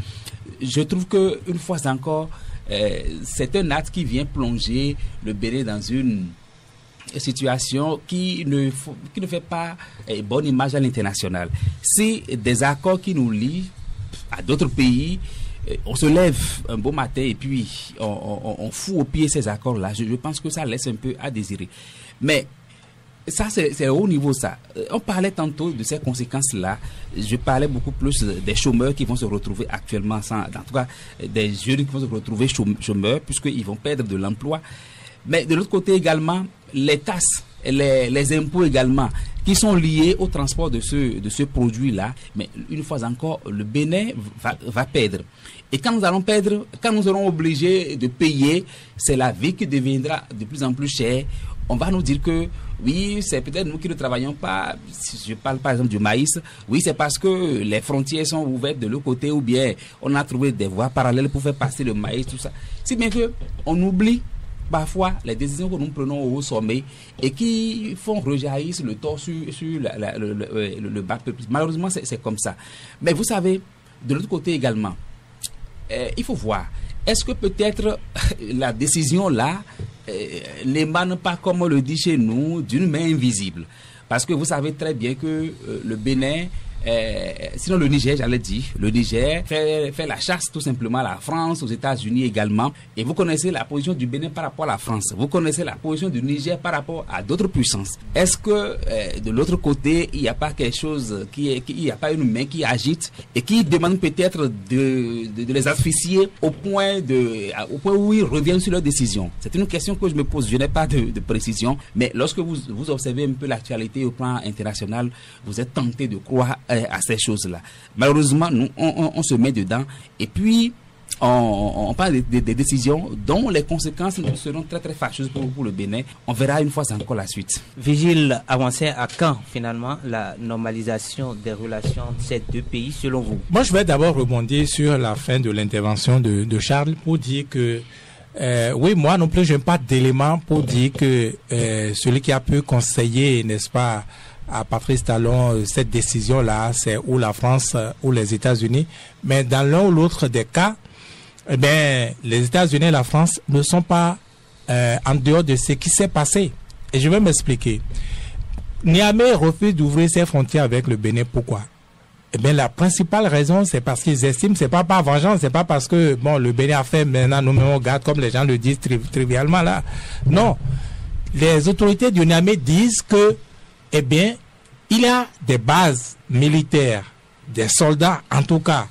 Je trouve que une fois encore, c'est un acte qui vient plonger le Bénin dans une situation qui ne fait pas bonne image à l'international. C'est des accords qui nous lient à d'autres pays. On se lève un beau matin et puis on fout au pied ces accords-là. Je pense que ça laisse un peu à désirer. Mais ça, c'est au haut niveau ça. On parlait tantôt de ces conséquences-là. Je parlais beaucoup plus des chômeurs qui vont se retrouver actuellement en tout cas, des jeunes qui vont se retrouver chômeurs puisqu'ils vont perdre de l'emploi. Mais de l'autre côté également, les taxes, les impôts également, qui sont liés au transport de ce produit-là. Mais une fois encore, le Bénin va perdre. Et quand nous allons perdre, quand nous serons obligés de payer, c'est la vie qui deviendra de plus en plus chère. On va nous dire que oui, c'est peut-être nous qui ne travaillons pas. Si je parle par exemple du maïs, oui, c'est parce que les frontières sont ouvertes de l'autre côté ou bien on a trouvé des voies parallèles pour faire passer le maïs, tout ça. Si bien que on oublie parfois les décisions que nous prenons au sommet et qui font rejaillir le tort sur le bas peuple. Malheureusement, c'est comme ça. Mais vous savez, de l'autre côté également, il faut voir, est-ce que peut-être la décision là n'émane pas, comme on le dit chez nous, d'une main invisible? Parce que vous savez très bien que le Bénin, sinon le Niger, j'allais dire, le Niger fait la chasse tout simplement à la France, aux États-Unis également. Et vous connaissez la position du Bénin par rapport à la France. Vous connaissez la position du Niger par rapport à d'autres puissances. Est-ce que de l'autre côté, il n'y a pas quelque chose, il n'y a pas une main qui agite et qui demande peut-être de les asphyxier au point où ils reviennent sur leur décision? C'est une question que je me pose. Je n'ai pas de précision, mais lorsque vous observez un peu l'actualité au plan international, vous êtes tenté de croire à ces choses-là. Malheureusement, nous, on se met dedans et puis on parle des décisions dont les conséquences seront très très fâcheuses pour le Bénin. On verra une fois encore la suite. Vigile, avancez à quand finalement la normalisation des relations entre ces deux pays selon vous? Moi, je vais d'abord rebondir sur la fin de l'intervention de Charles pour dire que oui, moi non plus, je n'ai pas d'éléments pour dire que celui qui a pu conseiller, n'est-ce pas, à Patrice Talon, cette décision-là, c'est ou la France ou les États-Unis. Mais dans l'un ou l'autre des cas, eh bien, les États-Unis et la France ne sont pas en dehors de ce qui s'est passé. Et je vais m'expliquer. Niamey refuse d'ouvrir ses frontières avec le Bénin. Pourquoi? Eh bien, la principale raison, c'est parce qu'ils estiment, c'est pas par vengeance, c'est pas parce que, bon, le Bénin a fait maintenant, nous on garde, comme les gens le disent trivialement là. Non. Les autorités du Niamey disent que, eh bien, il y a des bases militaires, des soldats, en tout cas,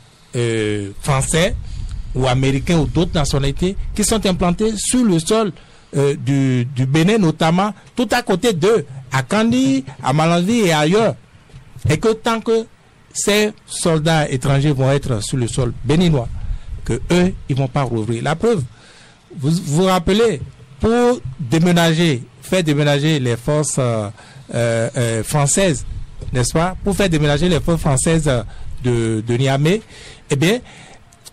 français ou américains ou d'autres nationalités, qui sont implantés sur le sol du Bénin, notamment, tout à côté d'eux, à Kandi, à Malanvi et ailleurs. Et que tant que ces soldats étrangers vont être sur le sol béninois, que eux, ils vont pas rouvrir. La preuve, vous vous rappelez, pour faire déménager les forces françaises, n'est-ce pas, pour faire déménager les forces françaises de Niamey, eh bien,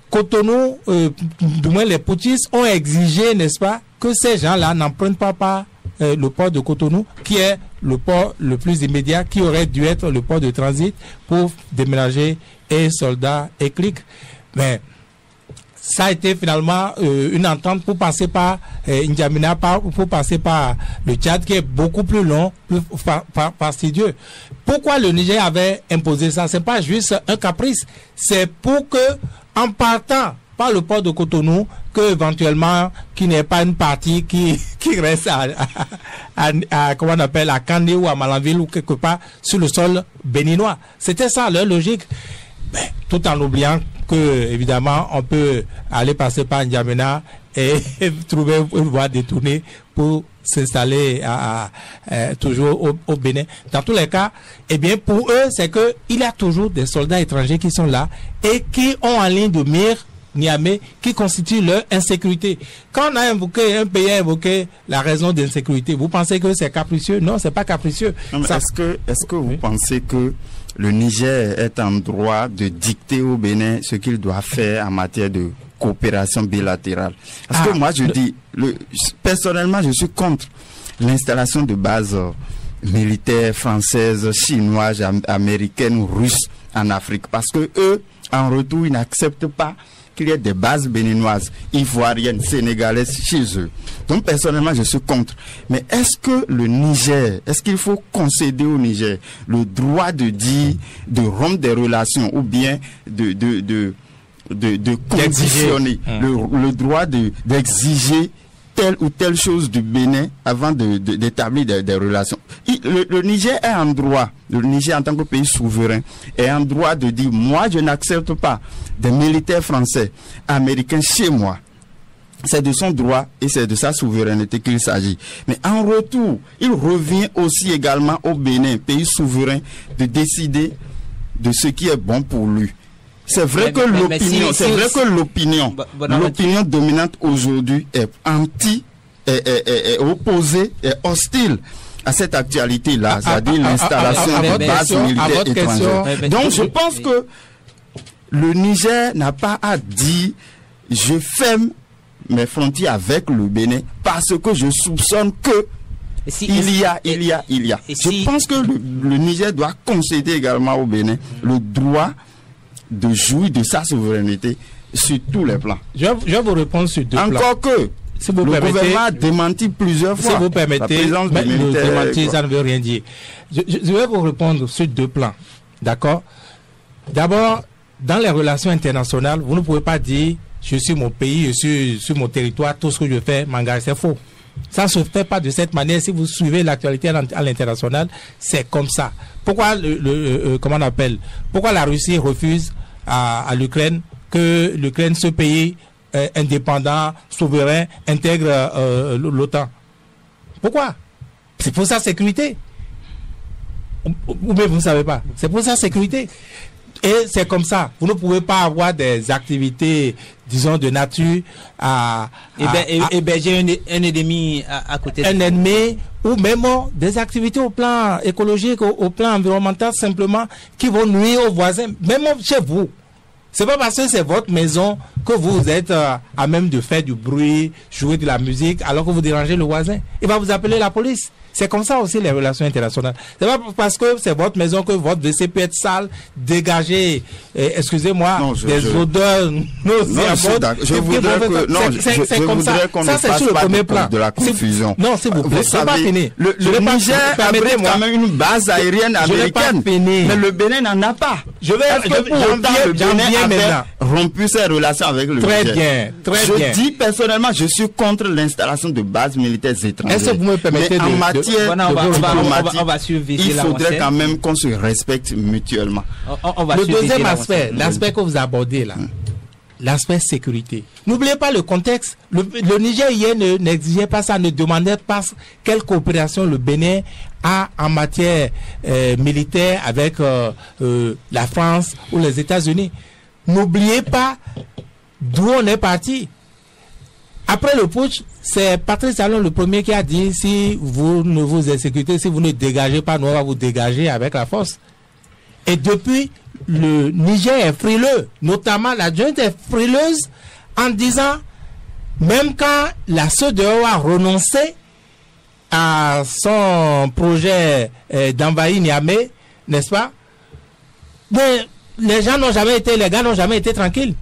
Cotonou, du moins les putschistes ont exigé, n'est-ce pas, que ces gens-là n'empruntent pas le port de Cotonou, qui est le port le plus immédiat, qui aurait dû être le port de transit pour déménager et soldats et clics. Mais ça a été finalement une entente pour passer par N'Djamena, pour passer par le Tchad, qui est beaucoup plus long, plus fastidieux. Pourquoi le Niger avait imposé ça? C'est pas juste un caprice, c'est pour que, en partant par le port de Cotonou, que éventuellement qu'il n'y ait pas une partie qui reste à comment on appelle, à Kandé ou à Malanville ou quelque part sur le sol béninois. C'était ça leur logique, mais tout en oubliant que évidemment on peut aller passer par N'Djamena et trouver une voie détournée pour s'installer toujours au Bénin. Dans tous les cas, eh bien pour eux, c'est que il y a toujours des soldats étrangers qui sont là et qui ont en ligne de mire Niamey, qui constitue leur insécurité. Quand on a invoqué, un pays a invoqué la raison d'insécurité, vous pensez que c'est capricieux? Non, c'est pas capricieux. Est-ce que vous pensez que le Niger est en droit de dicter au Bénin ce qu'il doit faire en matière de coopération bilatérale? Parce que moi je dis, personnellement je suis contre l'installation de bases militaires françaises, chinoises, américaines ou russes en Afrique. Parce que eux, en retour, ils n'acceptent pas qu'il y ait des bases béninoises, ivoiriennes, sénégalaises chez eux. Donc personnellement, je suis contre. Mais est-ce que le Niger, est-ce qu'il faut concéder au Niger le droit de dire, de rompre des relations ou bien de conditionner le droit d'exiger telle ou telle chose du Bénin avant d'établir des relations? Le Niger est en droit, le Niger en tant que pays souverain est en droit de dire, moi je n'accepte pas des militaires français, américains chez moi. C'est de son droit et c'est de sa souveraineté qu'il s'agit. Mais en retour, il revient aussi également au Bénin, pays souverain, de décider de ce qui est bon pour lui. C'est vrai que l'opinion, l'opinion dominante aujourd'hui est est opposée, est hostile à cette actualité-là, c'est-à-dire l'installation de bases militaires étrangères. Donc je pense que le Niger n'a pas à dire je ferme mes frontières avec le Bénin parce que je soupçonne que il y a. Je pense que le Niger doit concéder également au Bénin le droit de jouir de sa souveraineté sur tous les plans. Je vais vous répondre sur deux plans. Encore que si vous le permettez, gouvernement a démenti plusieurs fois. Si vous permettez, mais le démenti, ça ne veut rien dire. Je vais vous répondre sur deux plans. D'accord? D'abord, dans les relations internationales, vous ne pouvez pas dire je suis mon pays, je suis sur mon territoire, tout ce que je fais m'engage. C'est faux. Ça ne se fait pas de cette manière. Si vous suivez l'actualité à l'international, c'est comme ça. Pourquoi comment on appelle? Pourquoi la Russie refuse à l'Ukraine que l'Ukraine, ce pays indépendant, souverain, intègre l'OTAN? Pourquoi? C'est pour sa sécurité. Ou bien vous ne savez pas. C'est pour sa sécurité. Et c'est comme ça. Vous ne pouvez pas avoir des activités, disons, de nature héberger un ennemi à côté. Un ennemi, ou même des activités au plan écologique, au plan environnemental, simplement, qui vont nuire aux voisins, même chez vous. C'est pas parce que c'est votre maison que vous êtes à même de faire du bruit, jouer de la musique, alors que vous dérangez le voisin. Il va vous appeler la police. C'est comme ça aussi les relations internationales. C'est pas parce que c'est votre maison que votre WC peut être sale, dégager, excusez-moi, des odeurs nauséabondes. Je voudrais qu'on ne passe pas de la confusion. Non, s'il vous plaît, je n'ai pas fini. Le Niger abrite quand même une base aérienne américaine, mais le Bénin n'en a pas. J'en viens maintenant. Rompu ses relations avec le Niger. Très bien. Je dis personnellement, je suis contre l'installation de bases militaires étrangères. Est-ce que vous me permettez de on va suivre. Il faudrait quand même qu'on se respecte mutuellement. Le deuxième aspect, l'aspect que vous abordez là, l'aspect sécurité. N'oubliez pas le contexte. Le Niger hier n'exigeait pas ça, ne demandait pas quelle coopération le Bénin a en matière militaire avec la France ou les États-Unis. N'oubliez pas d'où on est parti. Après le putsch, c'est Patrice Talon le premier qui a dit si vous ne vous exécutez, si vous ne dégagez pas, nous on va vous dégager avec la force. Et depuis, le Niger est frileux, notamment la junte est frileuse en disant, même quand la CEDEAO a renoncé à son projet d'envahir Niamey, n'est-ce pas? Mais les gars n'ont jamais été tranquilles.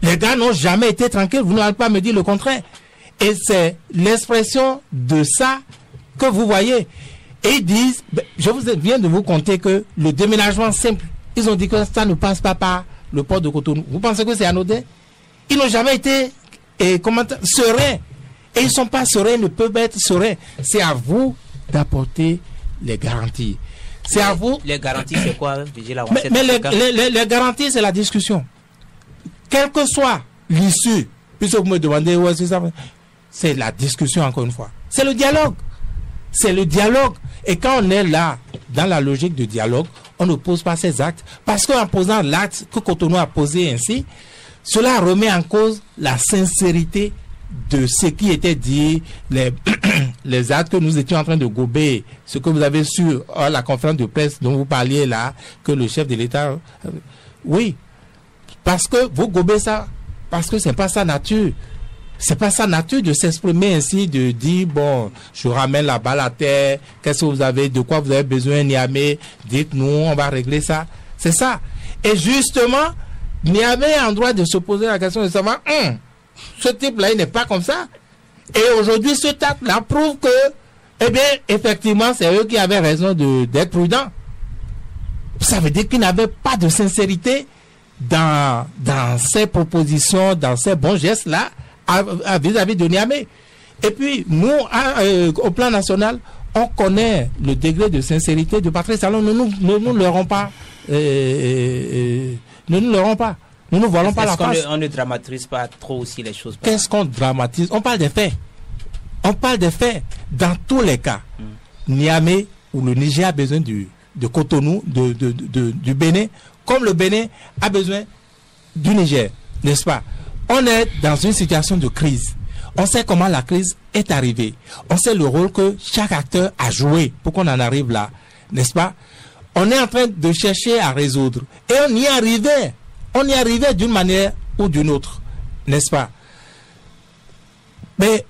Les gars n'ont jamais été tranquilles, vous n'allez pas me dire le contraire. Et c'est l'expression de ça que vous voyez. Et ils disent, je viens de vous conter que le déménagement simple, ils ont dit que ça ne passe pas par le port de Cotonou. Vous pensez que c'est anodin? Ils n'ont jamais été sereins. Et ils ne sont pas sereins, ils ne peuvent être sereins. C'est à vous d'apporter les garanties. C'est à vous. Les garanties, c'est quoi? Mais les garanties, c'est la discussion. Quelle que soit l'issue, puisque vous me demandez où est-ce que ça, c'est la discussion encore une fois. C'est le dialogue. C'est le dialogue. Et quand on est là, dans la logique de dialogue, on ne pose pas ces actes. Parce qu'en posant l'acte que Cotonou a posé ainsi, cela remet en cause la sincérité de ce qui était dit, les actes que nous étions en train de gober, ce que vous avez su à la conférence de presse dont vous parliez là, que le chef de l'État... oui. Parce que vous gobez ça, parce que c'est pas sa nature. C'est pas sa nature de s'exprimer ainsi, de dire, bon, je ramène la balle à terre, qu'est-ce que vous avez, de quoi vous avez besoin, Niamey, dites-nous, on va régler ça. C'est ça. Et justement, Niamey a en droit de se poser la question de savoir, ce type-là, il n'est pas comme ça. Et aujourd'hui, ce acte-là prouve que, eh bien, effectivement, c'est eux qui avaient raison d'être prudents. Ça veut dire qu'ils n'avaient pas de sincérité dans ces propositions, dans ces bons gestes-là, vis-à-vis de Niamey. Et puis, nous, au plan national, on connaît le degré de sincérité de Patrice Talon. Nous ne l'aurons pas. Nous ne l'aurons pas. Nous ne voilons pas la face. On ne dramatise pas trop aussi les choses. Qu'est-ce qu'on dramatise? On parle des faits. On parle des faits. Dans tous les cas, Niamey, où le Niger a besoin de Cotonou, du Bénin, comme le Bénin a besoin du Niger, n'est-ce pas? On est dans une situation de crise. On sait comment la crise est arrivée. On sait le rôle que chaque acteur a joué pour qu'on en arrive là, n'est-ce pas? On est en train de chercher à résoudre. Et on y arrivait. On y arrivait d'une manière ou d'une autre, n'est-ce pas? Mais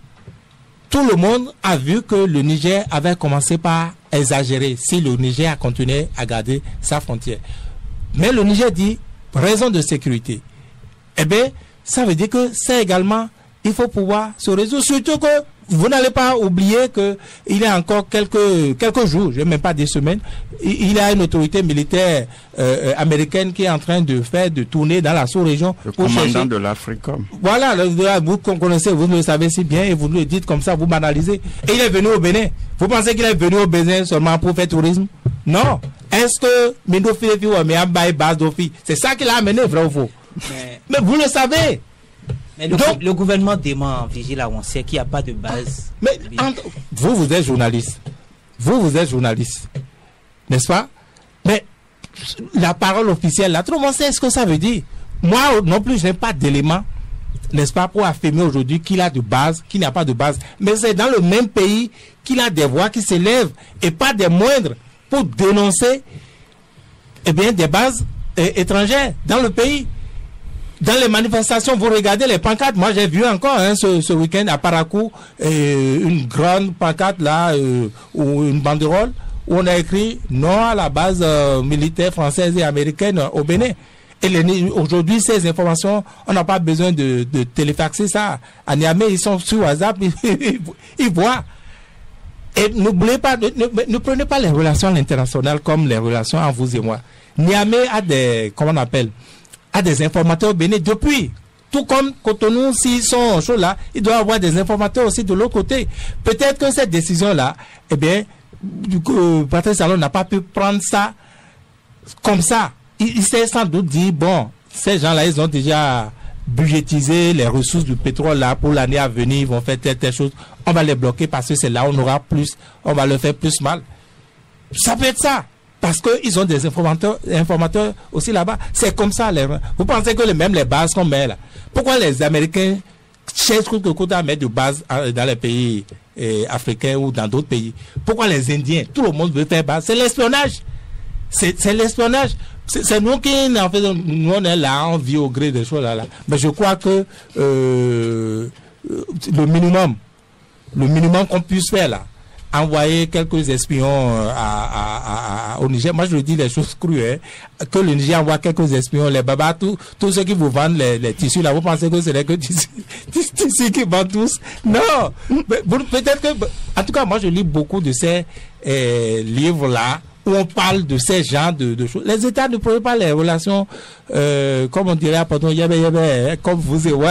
tout le monde a vu que le Niger avait commencé par exagérer si le Niger a continué à garder sa frontière. Mais le Niger dit, raison de sécurité. eh bien, ça veut dire que c'est également, il faut pouvoir se résoudre. Surtout que vous n'allez pas oublier que il y a encore quelques jours, je ne même pas des semaines, il y a une autorité militaire américaine qui est en train de tourner dans la sous-région. Le commandant de l'Africom. Voilà, vous connaissez, vous le savez si bien et vous le dites comme ça, vous banalisez. Et il est venu au Bénin. Vous pensez qu'il est venu au Bénin seulement pour faire tourisme? Non. Est-ce que c'est ça qu'il a amené, vrai ou faux? Mais vous le savez. Mais le gouvernement dément Vigile Avancé qu'il n'y a pas de base. Mais vous êtes journaliste. Vous êtes journaliste. N'est-ce pas? Mais la parole officielle, là, tout le monde sait ce que ça veut dire. Moi non plus, je n'ai pas d'éléments, n'est-ce pas, pour affirmer aujourd'hui qu'il a de base, qu'il n'y a pas de base. Mais c'est dans le même pays qu'il a des voix qui s'élèvent, et pas des moindres, pour dénoncer des bases étrangères dans le pays. Dans les manifestations, vous regardez les pancartes. Moi, j'ai vu encore ce week-end à Parakou une grande pancarte là, ou une banderole où on a écrit non à la base militaire française et américaine au Bénin. Et aujourd'hui, ces informations, on n'a pas besoin de téléfaxer ça. À Niamey, ils sont sur WhatsApp, ils voient. Et n'oubliez pas, ne prenez pas les relations internationales comme les relations entre vous et moi. Niamey a des, comment on appelle, a des informateurs au Bénin depuis. Tout comme Cotonou, s'ils sont chauds là, il doit y avoir des informateurs aussi de l'autre côté. Peut-être que cette décision-là, Patrice Talon n'a pas pu prendre ça comme ça. Il s'est sans doute dit, bon, ces gens-là, ils ont déjà budgétisé les ressources du pétrole là pour l'année à venir, ils vont faire telle chose. On va les bloquer parce que c'est là où on aura plus, on va leur faire plus mal. Ça peut être ça. Parce qu'ils ont des informateurs aussi là-bas. C'est comme ça. Vous pensez que même les bases qu'on met là, pourquoi les Américains cherchent à mettre de bases dans les pays africains ou dans d'autres pays? Pourquoi les Indiens? Tout le monde veut faire base. C'est l'espionnage. C'est l'espionnage. C'est nous qui, en fait, nous on est là, on vit au gré des choses là. Mais je crois que le minimum qu'on puisse faire là, envoyer quelques espions au Niger. Moi, je dis les choses crues, hein, que le Niger envoie quelques espions, les babas, tous ceux qui vous vendent les tissus, là, vous pensez que ce n'est que tissus qui vendent tous? Non! Peut-être que, en tout cas, moi, je lis beaucoup de ces livres-là, où on parle de ces genres de choses. Les États ne prennent pas les relations, comme on dirait, pardon, comme vous et moi.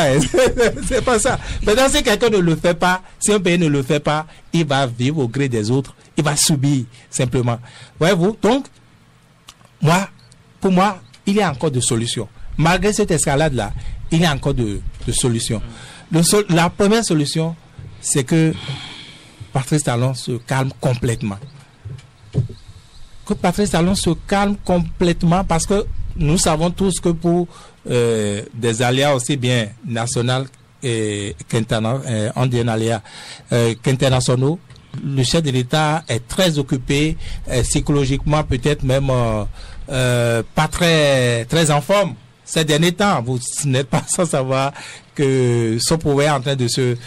C'est pas ça. Maintenant, si quelqu'un ne le fait pas, si un pays ne le fait pas, il va vivre au gré des autres. Il va subir, simplement. Voyez-vous? Donc, pour moi, il y a encore de solutions. Malgré cette escalade-là, il y a encore de solutions. La première solution, c'est que Patrice Talon se calme complètement. Que Patrice Talon se calme complètement, parce que nous savons tous que pour des aléas aussi bien nationaux qu'internationaux, le chef de l'État est très occupé, psychologiquement peut-être même pas très en forme ces derniers temps. Vous n'êtes pas sans savoir que son pouvoir est en train de se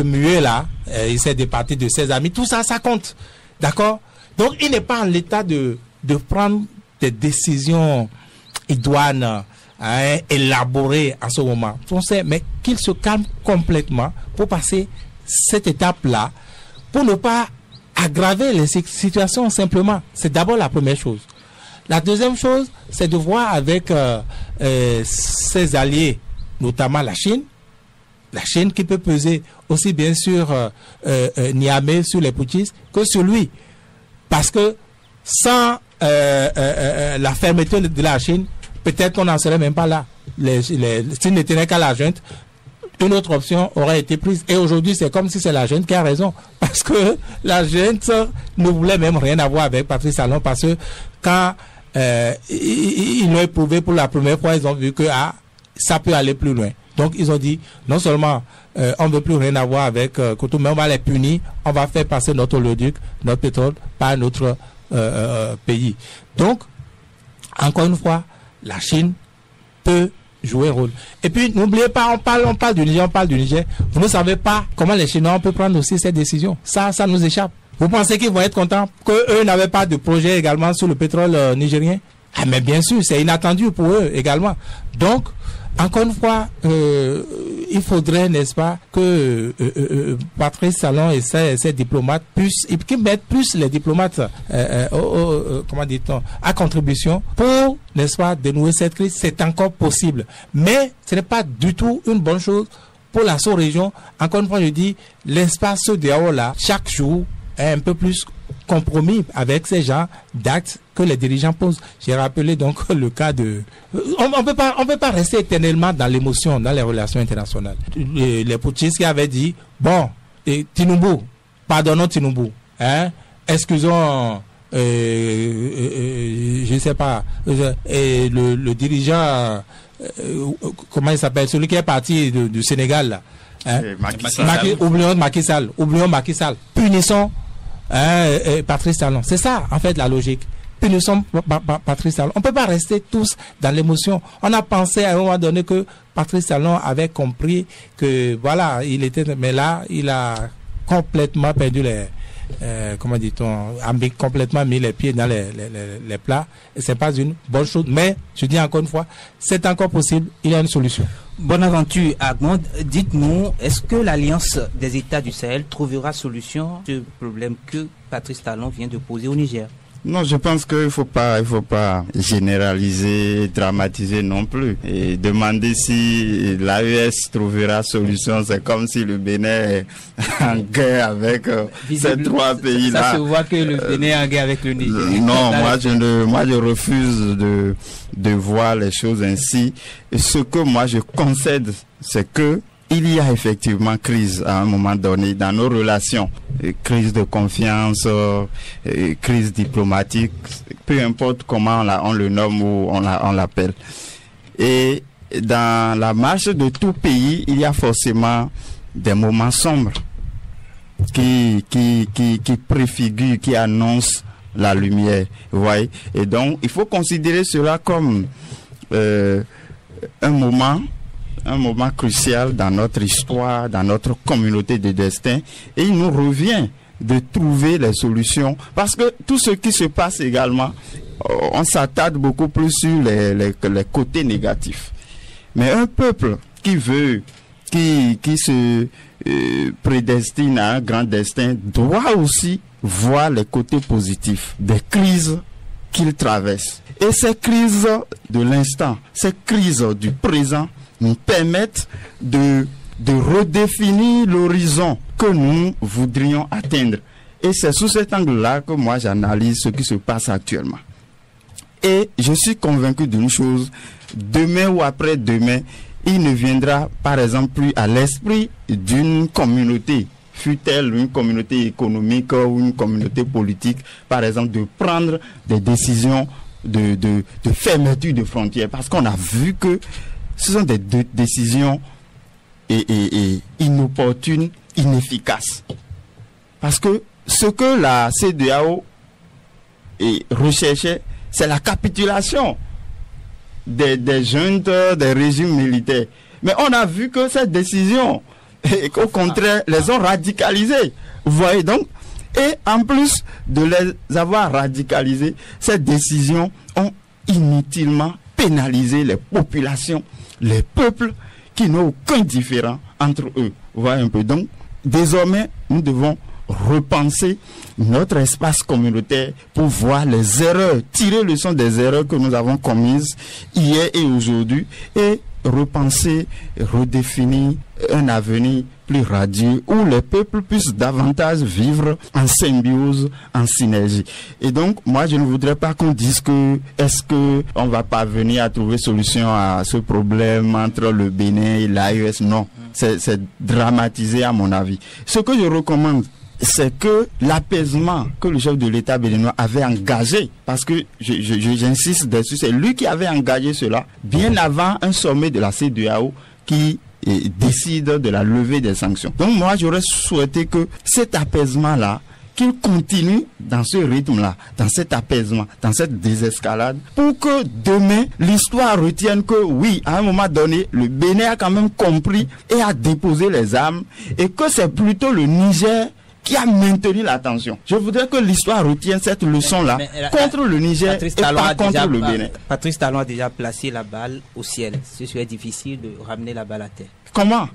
muer là. Il s'est départi de ses amis. Tout ça, ça compte. D'accord? Donc, il n'est pas en l'état de prendre des décisions idoines, élaborées en ce moment. On sait, mais qu'il se calme complètement pour passer cette étape-là, pour ne pas aggraver les situations simplement. C'est d'abord la première chose. La deuxième chose, c'est de voir avec ses alliés, notamment la Chine qui peut peser aussi bien sur Niamey, sur les putschistes, que sur lui. Parce que sans la fermeté de la Chine, peut-être qu'on n'en serait même pas là. S'il ne tenait qu'à la junte, une autre option aurait été prise. Et aujourd'hui, c'est comme si c'est la junte qui a raison. Parce que la junte ne voulait même rien avoir avec Patrice Talon, parce que quand ils l'ont éprouvé pour la première fois, ils ont vu que ça peut aller plus loin. Donc, ils ont dit, non seulement on ne veut plus rien avoir avec Cotonou, mais on va les punir, on va faire passer notre oléoduc, notre pétrole, par notre pays. Donc, encore une fois, la Chine peut jouer un rôle. Et puis, n'oubliez pas, on parle du Niger, vous ne savez pas comment les Chinois peuvent prendre aussi ces décisions. Ça nous échappe. Vous pensez qu'ils vont être contents qu'eux n'avaient pas de projet également sur le pétrole nigérien? Ah, mais bien sûr, c'est inattendu pour eux également. Donc, encore une fois, il faudrait, n'est-ce pas, que Patrice Talon et ses diplomates puissent, et qu'ils mettent plus les diplomates, comment dit-on, à contribution pour, n'est-ce pas, dénouer cette crise. C'est encore possible. Mais ce n'est pas du tout une bonne chose pour la sous-région. Encore une fois, je dis, l'espace CEDEAO là, chaque jour, est un peu plus compromis avec ces genres d'actes que les dirigeants posent. J'ai rappelé donc le cas de... On peut pas rester éternellement dans l'émotion, dans les relations internationales. Les putschistes qui avaient dit, bon, Tinubu, pardonnons Tinubu, hein, excusons, je ne sais pas, le dirigeant, comment il s'appelle, celui qui est parti du Sénégal, là, hein, oublions Macky Sall, punissons Patrice Talon. C'est ça, en fait, la logique. Punissons Patrice Talon. On ne peut pas rester tous dans l'émotion. On a pensé à un moment donné que Patrice Talon avait compris que, voilà, il était, mais là, il a complètement perdu comment dit-on, complètement mis les pieds dans les plats. Et c'est pas une bonne chose. Mais, je dis encore une fois, c'est encore possible. Il y a une solution. Bonaventure Agmond, dites-nous, est-ce que l'Alliance des États du Sahel trouvera solution à ce problème que Patrice Talon vient de poser au Niger? Non, je pense qu'il faut pas généraliser, dramatiser non plus. Et demander si l'AES trouvera solution, c'est comme si le Bénin est en guerre avec ces trois pays-là. Ça se voit que le Bénin est en guerre avec le Niger. Non, moi je refuse de voir les choses ainsi. Et ce que moi je concède, c'est que il y a effectivement crise à un moment donné dans nos relations, crise de confiance, crise diplomatique, peu importe comment on le nomme ou on l'appelle. Et dans la marche de tout pays, il y a forcément des moments sombres qui préfigurent, qui annoncent la lumière. Vous voyez? Et donc, il faut considérer cela comme un moment crucial dans notre histoire, dans notre communauté de destin, et il nous revient de trouver les solutions, parce que tout ce qui se passe également, on s'attarde beaucoup plus sur les côtés négatifs. Mais un peuple qui se prédestine à un grand destin doit aussi voir les côtés positifs des crises qu'il traverse. Et ces crises de l'instant, ces crises du présent nous permettent de redéfinir l'horizon que nous voudrions atteindre. Et c'est sous cet angle-là que moi j'analyse ce qui se passe actuellement. Et je suis convaincu d'une chose, demain ou après-demain, il ne viendra par exemple plus à l'esprit d'une communauté, fût-elle une communauté économique ou une communauté politique, par exemple, de prendre des décisions de fermeture de frontières, parce qu'on a vu que ce sont des décisions inopportunes, inefficaces. Parce que ce que la CEDEAO recherchait, c'est la capitulation des juntes, des régimes militaires. Mais on a vu que ces décisions, au contraire, les ont radicalisées. Vous voyez donc? Et en plus de les avoir radicalisées, ces décisions ont inutilement pénalisé les populations, les peuples qui n'ont aucun différent entre eux. Vous voyez un peu. Donc, désormais, nous devons repenser notre espace communautaire pour voir les erreurs, tirer leçon des erreurs que nous avons commises hier et aujourd'hui et repenser, redéfinir un avenir plus radieux où les peuples puissent davantage vivre en symbiose, en synergie. Et donc, moi, je ne voudrais pas qu'on dise que est-ce que on va parvenir à trouver solution à ce problème entre le Bénin et l'AES. Non, c'est dramatisé à mon avis. Ce que je recommande, c'est que l'apaisement que le chef de l'État béninois avait engagé, parce que j'insiste dessus, c'est lui qui avait engagé cela bien avant un sommet de la CEDEAO qui décide de la levée des sanctions. Donc moi j'aurais souhaité que cet apaisement-là, qu'il continue dans ce rythme-là, dans cet apaisement, dans cette désescalade, pour que demain l'histoire retienne que oui, à un moment donné, le Bénin a quand même compris et a déposé les armes, et que c'est plutôt le Niger qui a maintenu la tension. Je voudrais que l'histoire retienne cette leçon-là contre le Niger et pas contre le Bénin. Patrice Talon a déjà placé la balle au ciel. Ce serait difficile de ramener la balle à terre. Comment?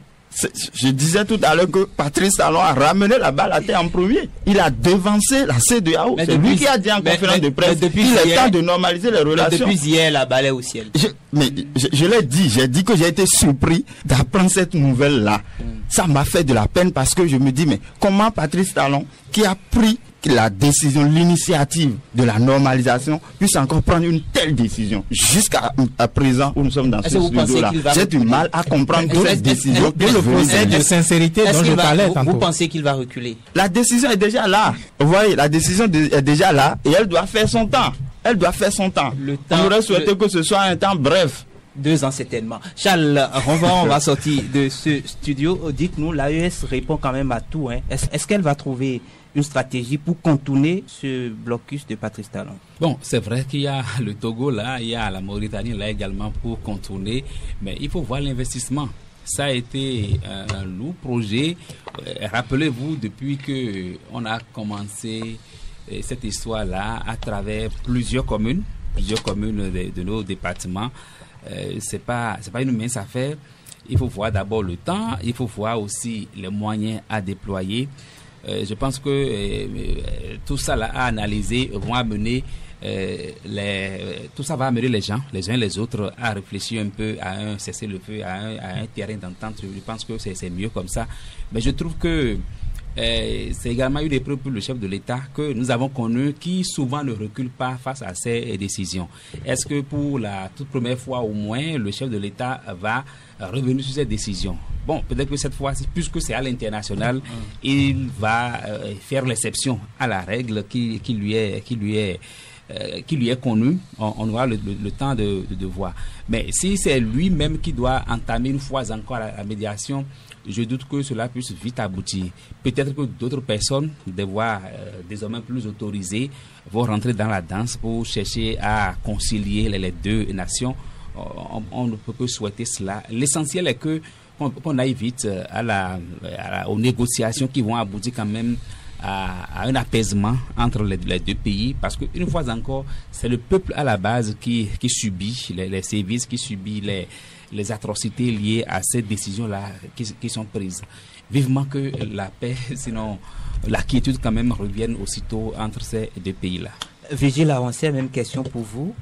Je disais tout à l'heure que Patrice Talon a ramené la balle à terre en premier. Il a devancé la CEDEAO. C'est lui qui a dit en conférence de presse qu'il est temps de normaliser les relations. Depuis hier, la balle est au ciel. Je l'ai dit, j'ai dit que j'ai été surpris d'apprendre cette nouvelle-là. Ça m'a fait de la peine parce que je me dis, mais comment Patrice Talon, qui a pris la décision, l'initiative de la normalisation, puisse encore prendre une telle décision jusqu'à présent où nous sommes dans ce studio-là. J'ai du mal à comprendre cette décision. Le procès de sincérité dont je parlais tantôt. Vous pensez qu'il va reculer? La décision est déjà là. Vous voyez, la décision est déjà là et elle doit faire son temps. Elle doit faire son temps. On aurait souhaité que ce soit un temps bref. 2 ans certainement. Charles, on va sortir de ce studio. Dites-nous, l'AES répond quand même à tout. Est-ce qu'elle va trouver une stratégie pour contourner ce blocus de Patrice Talon? Bon, c'est vrai qu'il y a le Togo là, il y a la Mauritanie là également pour contourner, mais il faut voir l'investissement. Ça a été un lourd projet. Rappelez-vous, depuis que on a commencé cette histoire-là à travers plusieurs communes de nos départements, c'est pas une mince affaire. Il faut voir d'abord le temps, il faut voir aussi les moyens à déployer. Je pense que tout ça là à analyser vont amener tout ça va amener les uns les autres à réfléchir un peu à un cessez-le-feu, à un terrain d'entente. Je pense que c'est mieux comme ça. Mais je trouve que c'est également une épreuve pour le chef de l'État que nous avons connu, qui souvent ne recule pas face à ces décisions. Est-ce que pour la toute première fois au moins, le chef de l'État va revenir sur cette décision? Bon, peut-être que cette fois, puisque c'est à l'international, il va faire l'exception à la règle qui lui est connue. On aura le temps de voir. Mais si c'est lui-même qui doit entamer une fois encore la médiation, je doute que cela puisse vite aboutir. Peut-être que d'autres personnes, des voix désormais plus autorisées, vont rentrer dans la danse pour chercher à concilier les deux nations. On ne peut que souhaiter cela. L'essentiel est qu'on aille vite aux négociations qui vont aboutir quand même à un apaisement entre les deux pays, parce qu'une fois encore, c'est le peuple à la base qui subit les sévices, qui subit les atrocités liées à ces décisions-là qui sont prises. Vivement que la paix, sinon la quiétude quand même revienne aussitôt entre ces deux pays-là. Vigile Avancé, même question pour vous.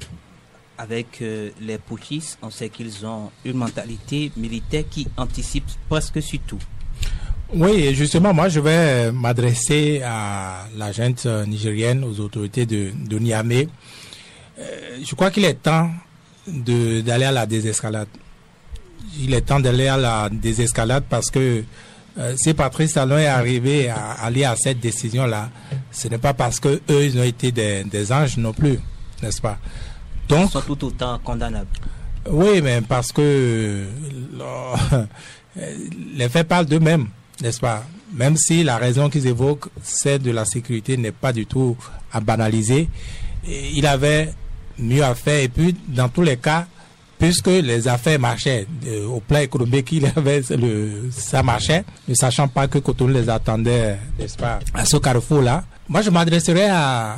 Avec les putschistes, on sait qu'ils ont une mentalité militaire qui anticipe presque sur tout. Oui, justement, moi je vais m'adresser à la junte nigérienne, aux autorités de Niamey. Je crois qu'il est temps d'aller à la désescalade. Il est temps d'aller à la désescalade parce que si Patrice Talon est arrivé à aller à cette décision-là, ce n'est pas parce que eux ils ont été des anges non plus, n'est-ce pas? Donc, ils sont tout autant condamnables. Oui, mais parce que les faits parlent d'eux-mêmes, n'est-ce pas? Même si la raison qu'ils évoquent, celle de la sécurité, n'est pas du tout à banaliser, il avait mieux à faire. Et puis, dans tous les cas, puisque les affaires marchaient au plan économique, ça marchait, ne sachant pas que Cotonou les attendait, n'est-ce pas, à ce carrefour-là. Moi, je m'adresserai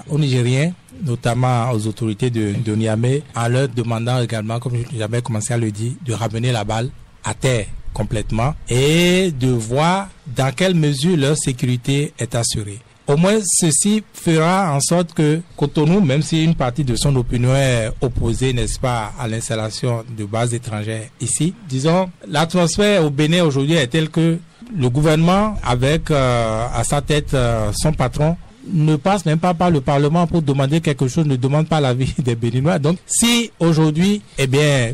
aux Nigériens, notamment aux autorités de Niamey, en leur demandant également, comme j'avais commencé à le dire, de ramener la balle à terre complètement et de voir dans quelle mesure leur sécurité est assurée. Au moins, ceci fera en sorte que Cotonou, même si une partie de son opinion est opposée, n'est-ce pas, à l'installation de bases étrangères ici, disons, l'atmosphère au Bénin aujourd'hui est telle que le gouvernement, avec à sa tête son patron, ne passe même pas par le Parlement pour demander quelque chose, ne demande pas l'avis des Béninois. Donc, si aujourd'hui,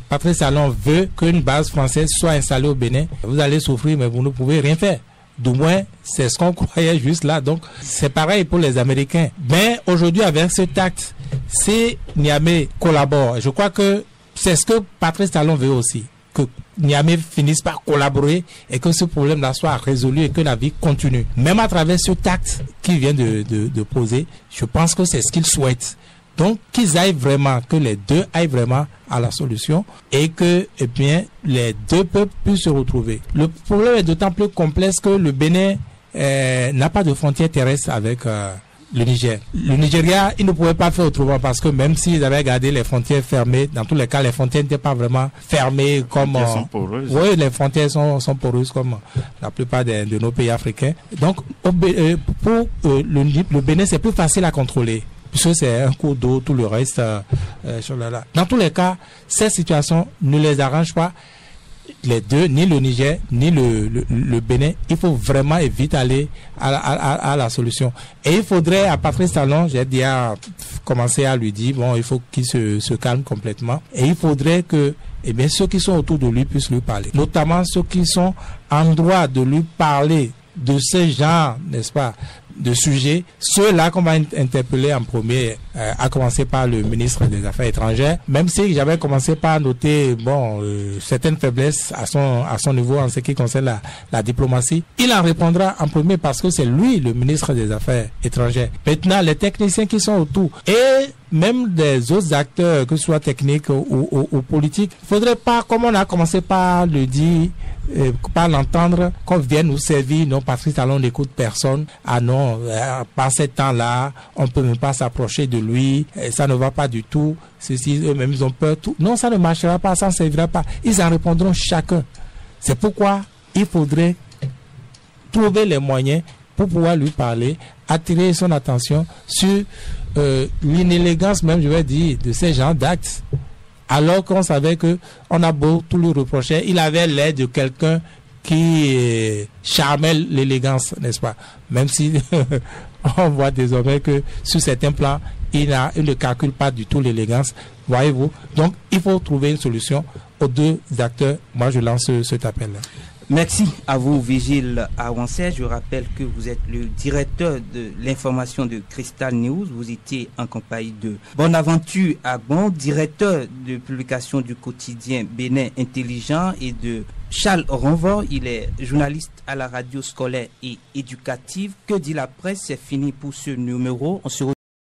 Patrice Talon veut qu'une base française soit installée au Bénin, vous allez souffrir, mais vous ne pouvez rien faire. Du moins, c'est ce qu'on croyait juste là. Donc, c'est pareil pour les Américains. Mais aujourd'hui, avec cet acte, si Niamey collabore, je crois que c'est ce que Patrice Talon veut aussi, que Niamey finisse par collaborer et que ce problème-là soit résolu et que la vie continue. Même à travers cet acte qu'il vient de poser, je pense que c'est ce qu'il souhaite. Donc, qu'ils aillent vraiment, que les deux aillent vraiment à la solution et que, les deux peuples puissent se retrouver. Le problème est d'autant plus complexe que le Bénin n'a pas de frontière terrestre avec le Niger. Le Nigeria, il ne pouvait pas faire autrement parce que même s'ils avaient gardé les frontières fermées, dans tous les cas, les frontières n'étaient pas vraiment fermées comme... Les frontières sont poreuses. Oui, les frontières sont poreuses comme la plupart de nos pays africains. Donc, pour le Bénin, c'est plus facile à contrôler puisque c'est un cours d'eau, tout le reste. Dans tous les cas, cette situation ne les arrange pas. Les deux, ni le Niger, ni le Bénin. Il faut vraiment vite aller à la solution. Et il faudrait, à Patrice Talon, j'ai déjà commencé à lui dire, bon, il faut qu'il se calme complètement. Et il faudrait que, eh bien, ceux qui sont autour de lui puissent lui parler. Notamment ceux qui sont en droit de lui parler de ce genre, n'est-ce pas, de sujets. Ceux-là qu'on va interpeller en premier, à commencer par le ministre des Affaires étrangères, même si j'avais commencé par noter certaines faiblesses à son niveau en ce qui concerne la diplomatie, il en répondra en premier parce que c'est lui le ministre des Affaires étrangères. Maintenant, les techniciens qui sont autour et même des autres acteurs, que ce soit techniques ou politiques, il ne faudrait pas, comme on a commencé par le dire, par l'entendre, qu'on vienne nous servir. Non, Patrice Talon n'écoute personne. Ah non, par ce temps-là, on ne peut même pas s'approcher de lui. Ça ne va pas du tout. Ceux-ci, eux-mêmes, ils ont peur. Tout. Non, ça ne marchera pas, ça ne servira pas. Ils en répondront chacun. C'est pourquoi il faudrait trouver les moyens pour pouvoir lui parler, attirer son attention sur l'inélégance même, je vais dire, de ces gens d'actes. Alors qu'on savait que on a beau tout lui reprocher, il avait l'air de quelqu'un qui charmait l'élégance, n'est-ce pas? Même si on voit désormais que sur certains plans, il ne calcule pas du tout l'élégance, voyez-vous. Donc, il faut trouver une solution aux deux acteurs. Moi, je lance cet appel-là. Merci à vous, Vigile Awansé. Je rappelle que vous êtes le directeur de l'information de Crystal News. Vous étiez en compagnie de Bonaventure Agbon, directeur de publication du quotidien Bénin Intelligent, et de Charles Renvort. Il est journaliste à la radio scolaire et éducative. Que dit la presse? C'est fini pour ce numéro. On se retrouve